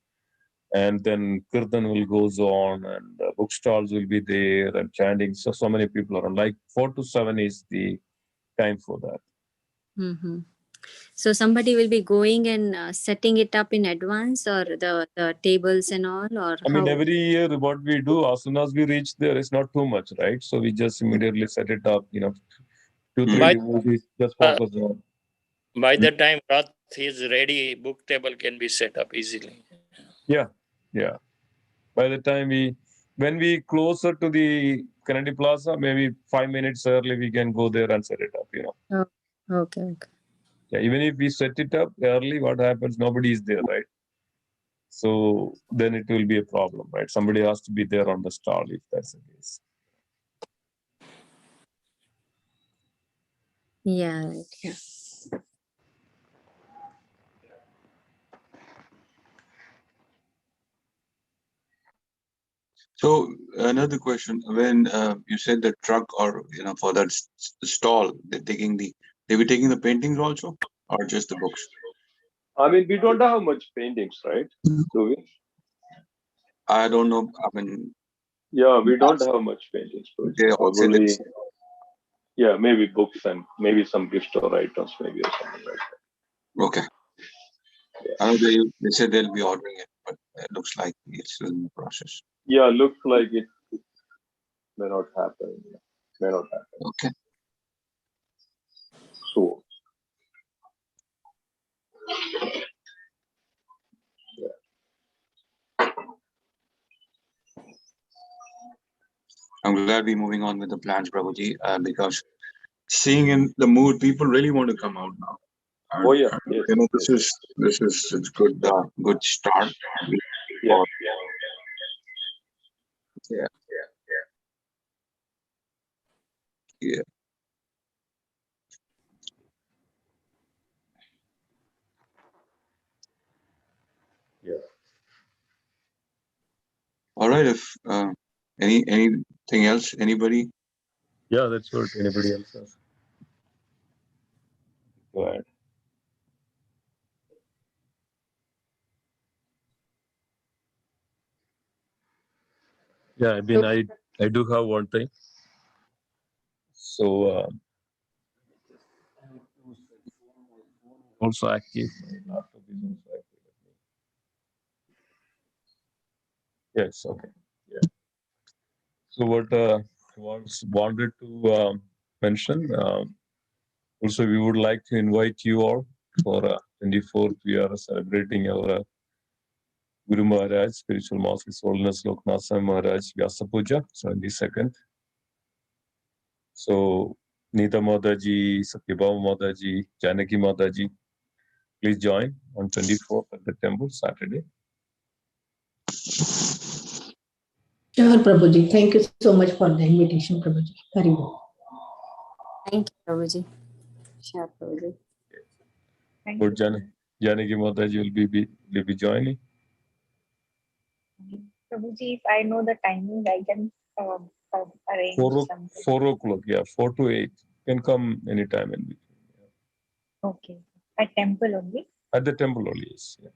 And then Kirtan will goes on and bookstalls will be there and chanting. So many people are on. Like 4 to 7 is the time for that. Mm-hmm. So somebody will be going and setting it up in advance, or the tables and all, or I mean, every year what we do, as soon as we reach there, it's not too much, right? So we just immediately set it up, 2-3 devotees just focus on. By the time Rath is ready, book table can be set up easily. Yeah. By the time when we closer to the Kennedy Plaza, maybe 5 minutes early, we can go there and set it up, Oh, okay. Yeah, even if we set it up early, what happens? Nobody is there, right? So then it will be a problem, right? Somebody has to be there on the stall if that's the case. Yeah, right. Yeah. So another question: when you said the truck, or for that stall, they're taking they be taking the paintings also, or just the books? I mean, we don't have much paintings, right? Do we? I don't know. I mean, Yeah, we don't have much paintings. they all say Probably, this. yeah, maybe books and maybe some gift store items, maybe or something like that. Okay. I know they said they'll be ordering it, but it looks like it's still in the process. Yeah, looks like it may not happen. May not happen. Okay. So, I'm glad we're moving on with the plans, Prabhuji, because seeing in the mood, people really want to come out now. oh yeah, yes, This is it's good start. yeah, Yeah. Yeah. Yeah. All right. If anything else, anybody? Yeah, that's what anybody else has. Go ahead. Yeah, I mean, I do have one thing. So also active. Laptop is also active. Yes. Okay. Yeah. So what was wanted to mention. Also, we would like to invite you all for 24th. We are celebrating our Guru Maharaj, Spiritual Master His Holiness Loknath Swami Maharaj Vyasa Puja, 72nd. So, Nita Mataji, Satyabhama Mataji, Janaki Mataji, please join on 24th at the temple, Saturday. Sure, Prabhuji. Thank you so much for the invitation, Prabhuji. Hari Bol. Thank you, Prabhuji. Sure, Prabhuji. For Janaki Mataji will be joining. Prabhuji, if I know the timing, I can arrange something. 4 o'clock, yeah, 4 to 8. You can come anytime in between. Yeah. Okay. At temple only? At the temple only, yes. Yeah.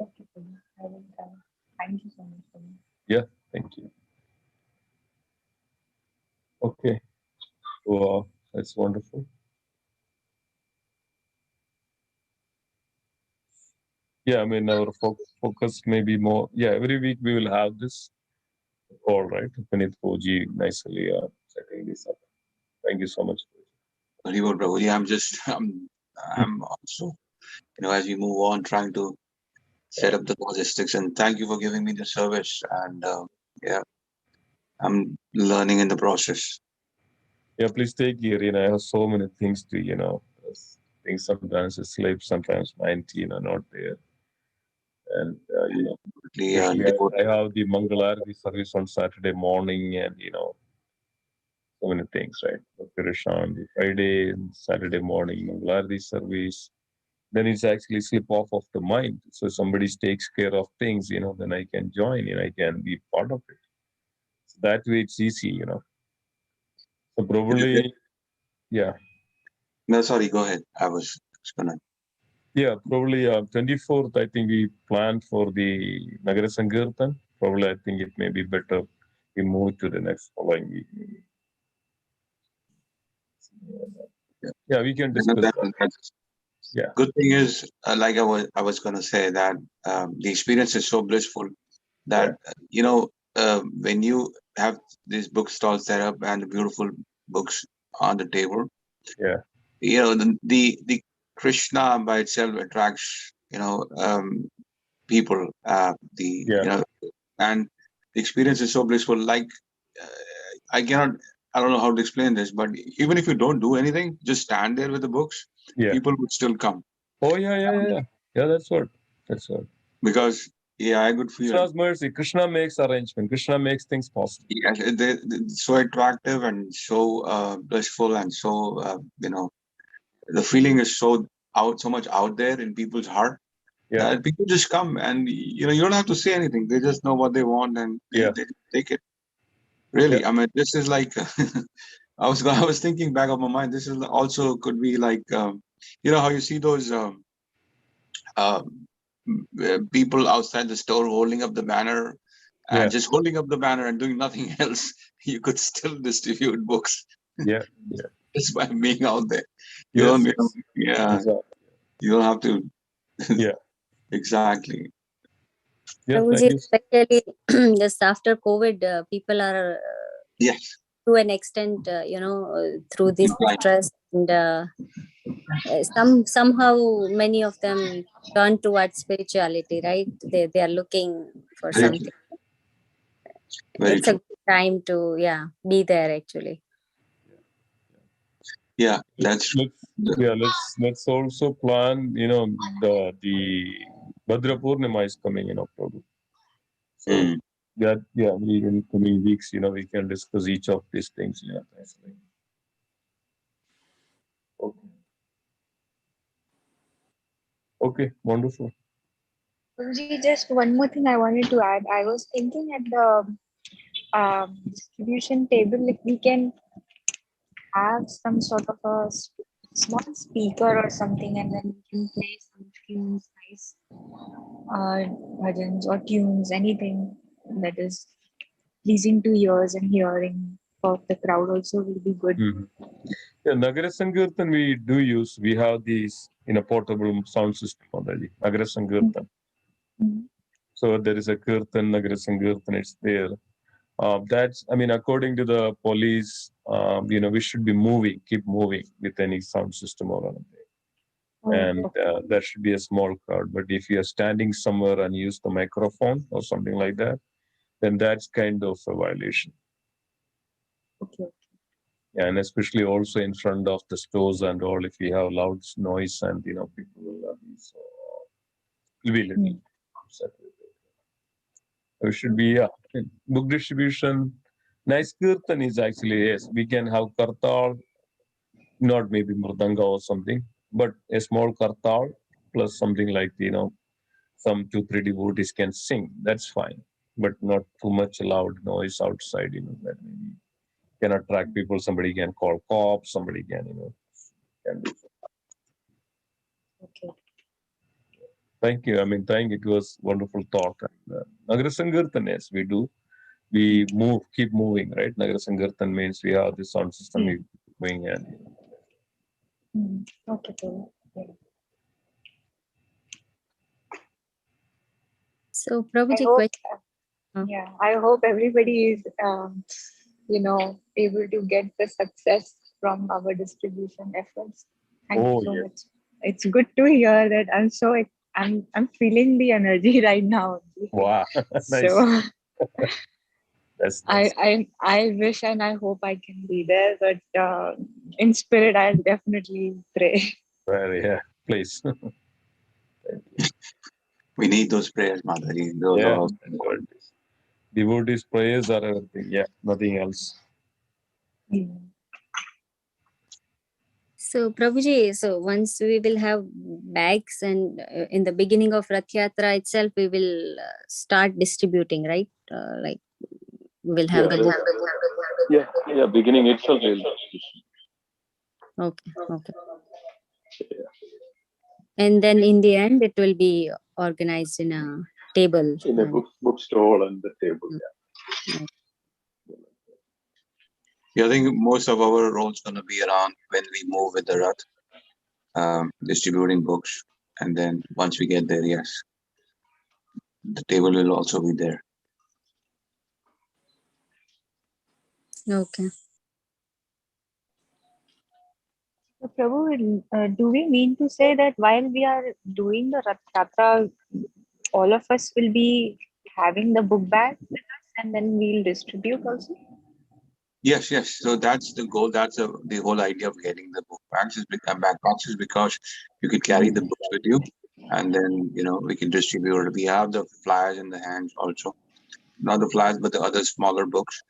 Okay, Prabhuji. I will come. Thank you so much, Prabhuji. Yeah, thank you. Okay. So that's wonderful. Yeah, I mean, our focus may be more. Yeah, every week we will have this call, right? Puneet Poji nicely setting this up. Thank you so much. Very good, Prabhuji. I'm also, as we move on, trying to set up the logistics. And thank you for giving me the service. And yeah, I'm learning in the process. Yeah, please take care. I have so many things to, things sometimes I sleep, sometimes mind, not there. And, I have the Mangalarti service on Saturday morning and, so many things, right? On the Friday and Saturday morning, Mangalarti service. Then it's actually slip off of the mind. So somebody takes care of things, then I can join, I can be part of it. So that way it's easy, So probably, yeah. No, sorry, go ahead. I was gonna. Yeah, probably 24th, I think we planned for the Nagara Sankirtan. Probably I think it may be better we move to the next following week. Yeah, we can discuss that. Yeah. Good thing is, like I was gonna say that the experience is so blissful that when you have these bookstall set up and the beautiful books on the table, yeah, the Krishna by itself attracts people. And the experience is so blissful. Like I don't know how to explain this, but even if you don't do anything, just stand there with the books, people would still come. Oh yeah. That's what. Because I could feel Krishna's mercy. Krishna makes arrangement. Krishna makes things possible. Yeah, they're so attractive and so blissful and so the feeling is so much out there in people's heart. People just come and you don't have to say anything. They just know what they want and they take it. Really, I mean, this is like I was thinking back of my mind. This is also could be like how you see those people outside the store holding up the banner and just holding up the banner and doing nothing else. You could still distribute books. Just by being out there. You don't have to. Exactly. Especially just after COVID, people are to an extent, through this stress and somehow many of them turn towards spirituality, right? They are looking for something. It's a good time to be there actually. Let's also plan. The Bhadra Purnima is coming in October. So we in coming weeks, we can discuss each of these things. Okay, wonderful. Just one more thing I wanted to add. I was thinking at the distribution table, if we can have some sort of a small speaker or something, and then we can play some tunes, nice bhajans or tunes, anything that is pleasing to ears and hearing for the crowd also will be good. Nagara Sankirtan we have these in a portable sound system already. Nagara Sankirtan. So there is a Kirtan, Nagara Sankirtan, it's there. That's, according to the police, we should be keep moving with any sound system or anything. And there should be a small crowd. But if you are standing somewhere and use the microphone or something like that, then that's kind of a violation. And especially also in front of the stores and all, if you have loud noise and people will be little upset with it. It should be book distribution. Nice kirtan is actually, yes, we can have kartal, not maybe mridanga or something, but a small kartal plus something like some 2-3 devotees can sing. That's fine, but not too much loud noise outside. That maybe can attract people. Somebody can call cops. Somebody can can do so. Thank you. It was wonderful talk. Nagara Sankirtan, yes, we do. We keep moving, right? Nagara Sankirtan means we have the sound system moving and. So, Prabhuji, I hope everybody is, able to get the success from our distribution efforts. Thank you so much. It's good to hear that. I'm feeling the energy right now. Wow, nice. So that's I wish and I hope I can be there, but in spirit, I'll definitely pray. Well, please. We need those prayers, Mataji. Devotees' prayers are everything. Nothing else. So, Prabhuji, once we will have bags and in the beginning of Rath Yatra itself, we will start distributing, right? We'll have the book. Beginning itself is. Okay. And then in the end, it will be organized in a table. In a bookstore and the table, I think most of our role is going to be around when we move with the Rath, distributing books. And then once we get there, yes, the table will also be there. Okay. So, Prabhu, do we mean to say that while we are doing the Rath Yatra, all of us will be having the book bag with us and then we'll distribute also? Yes. So that's the goal. That's the whole idea of getting the book bags is because you could carry the books with you, and then we can distribute it. We have the flyers in the hands also, not the flyers, but the other smaller books,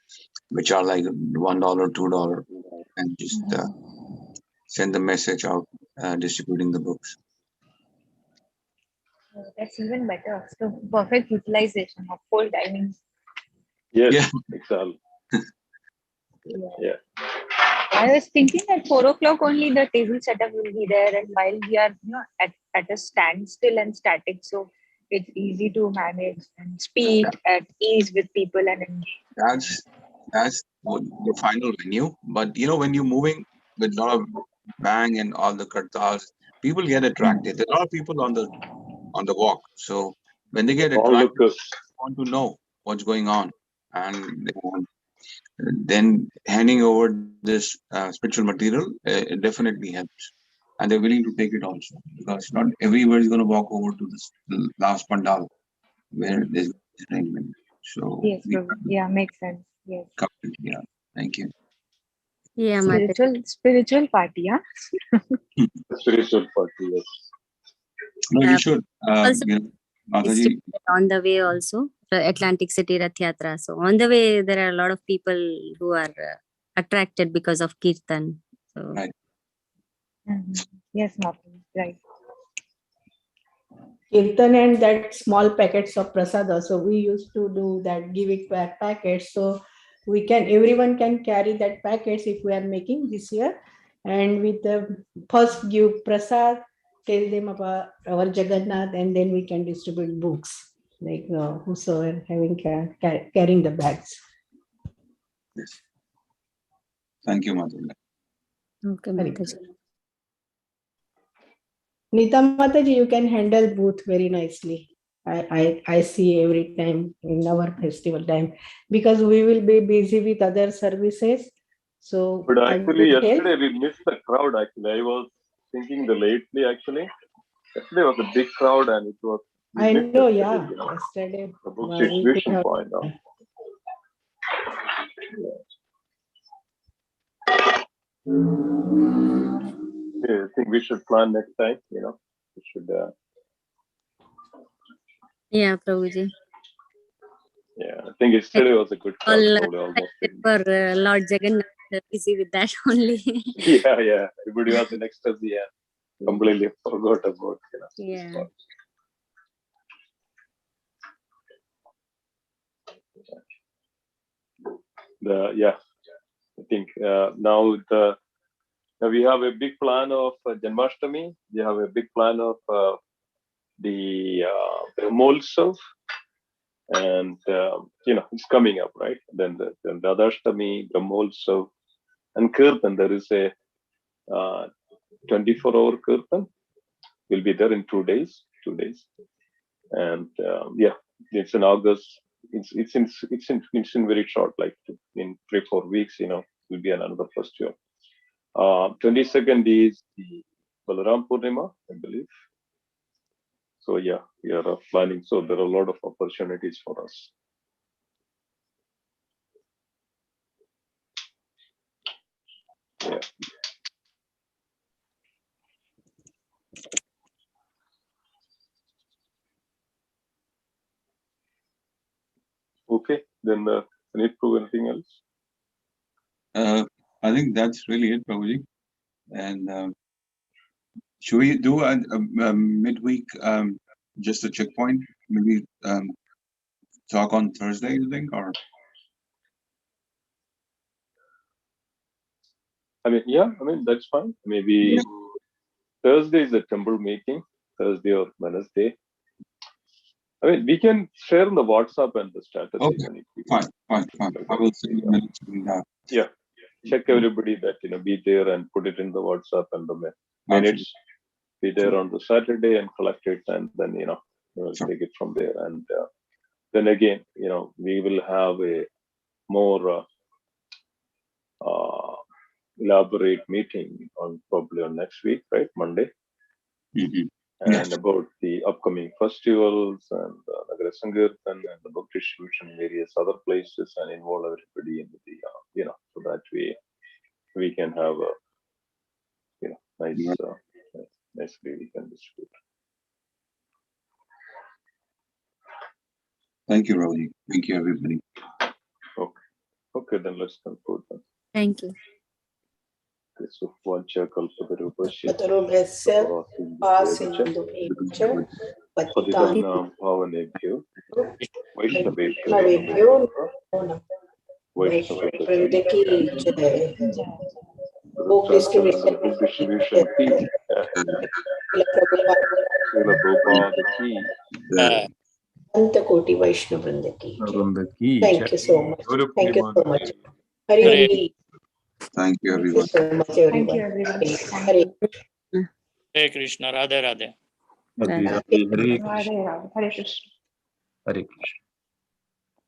which are like $1, $2, and just send the message out, distributing the books. That's even better. So perfect utilization of full timings. Yes, Yeah. exactly. Yeah. I was thinking at 4 o'clock only the table setup will be there, and while we are at a standstill and static, so it's easy to manage and speak at ease with people and engage. That's what the final venue. But when you're moving with a lot of bang and all the kartals, people get attracted. There are a lot of people on the walk. So when they get attracted, they want to know what's going on, and then handing over this spiritual material, it definitely helps. And they're willing to take it also, because not everybody is going to walk over to this last pandal where there's arrangement. So Yes, yeah, makes sense. Yes. yeah, thank you. Yeah, Spiritual party, yeah. Spiritual party, yes. No, you should. Also Mataji, on the way also, the Atlantic City Rath Yatra. So on the way, there are a lot of people who are attracted because of Kirtan. So right. Yes, Mataji, right. Kirtan and that small packets of prasada. So we used to do that, give it back packets. So everyone can carry that packets if we are making this year. And with the first give prasad, tell them about our Jagannath, and then we can distribute books, like whosoever carrying the bags. Yes. Thank you, Mataji. okay, Mataji. Nita Mataji, you can handle both very nicely. I see every time in our festival time, because we will be busy with other services. So, but actually, yesterday we missed the crowd. Actually, I was thinking lately. Actually, yesterday was a big crowd, and it was. I know, yeah. Yesterday, the book distribution point. Yeah, I think we should plan next time. We should. Yeah, Prabhuji. Yeah, I think yesterday was a good crowd. Probably almost. For Lord Jagannath, busy with that only. Yeah. Everybody was in ecstasy. Yeah, completely forgot about. Yeah. I think now we have a big plan of Janmashtami. We have a big plan of the Brahmotsav, and it's coming up, right? Then the Radhashtami, Brahmotsav, and Kirtan. There is a 24-hour Kirtan. Will be there in 2 days. And it's in August. It's in very short, like in 3-4 weeks. Will be another festival. 22nd is the Balaram Purnima, I believe. So we are planning. So there are a lot of opportunities for us. Yeah. Okay, then need to prove anything else? I think that's really it, Prabhuji. And should we do a midweek, just a checkpoint? Maybe talk on Thursday, you think, or? That's fine. Maybe Thursday is a temple meeting, Thursday or Wednesday. We can share in the WhatsApp and the status. Okay, fine. I will send you minutes doing that. Yeah, check everybody that, be there and put it in the WhatsApp and the minutes. Be there on the Saturday and collect it, and then, we'll take it from there. And then again, we will have a more elaborate meeting probably on next week, right? Monday. Mm-hmm. And about the upcoming festivals and Nagara Sankirtan and the book distribution in various other places, and involve everybody in the, so that we can have a, nicely we can distribute. Thank you, Ravi. Thank you, everybody. Okay, then let's conclude then. Thank you. Krishna Kalpatarubhasya Patarubhasya Pasinduvyavacha Pasinduvyavacha Patitanam Bhavanebhyo Vaishnavebhyo Vaishnavebhyo Namo Vaishnavebhyo Vaishnavebhyo Book distribution. Book distribution fee. Srila Prabhupada ki. Anta Koti Vaishnava Vrinda ki. Thank you so much. Thank you so much. Hare. Thank you, everyone. Thank you so much, everyone. Thank you, everyone. Hare. Hare Krishna, Radhe Radhe. Radhe. Hare Krishna. Hare Krishna.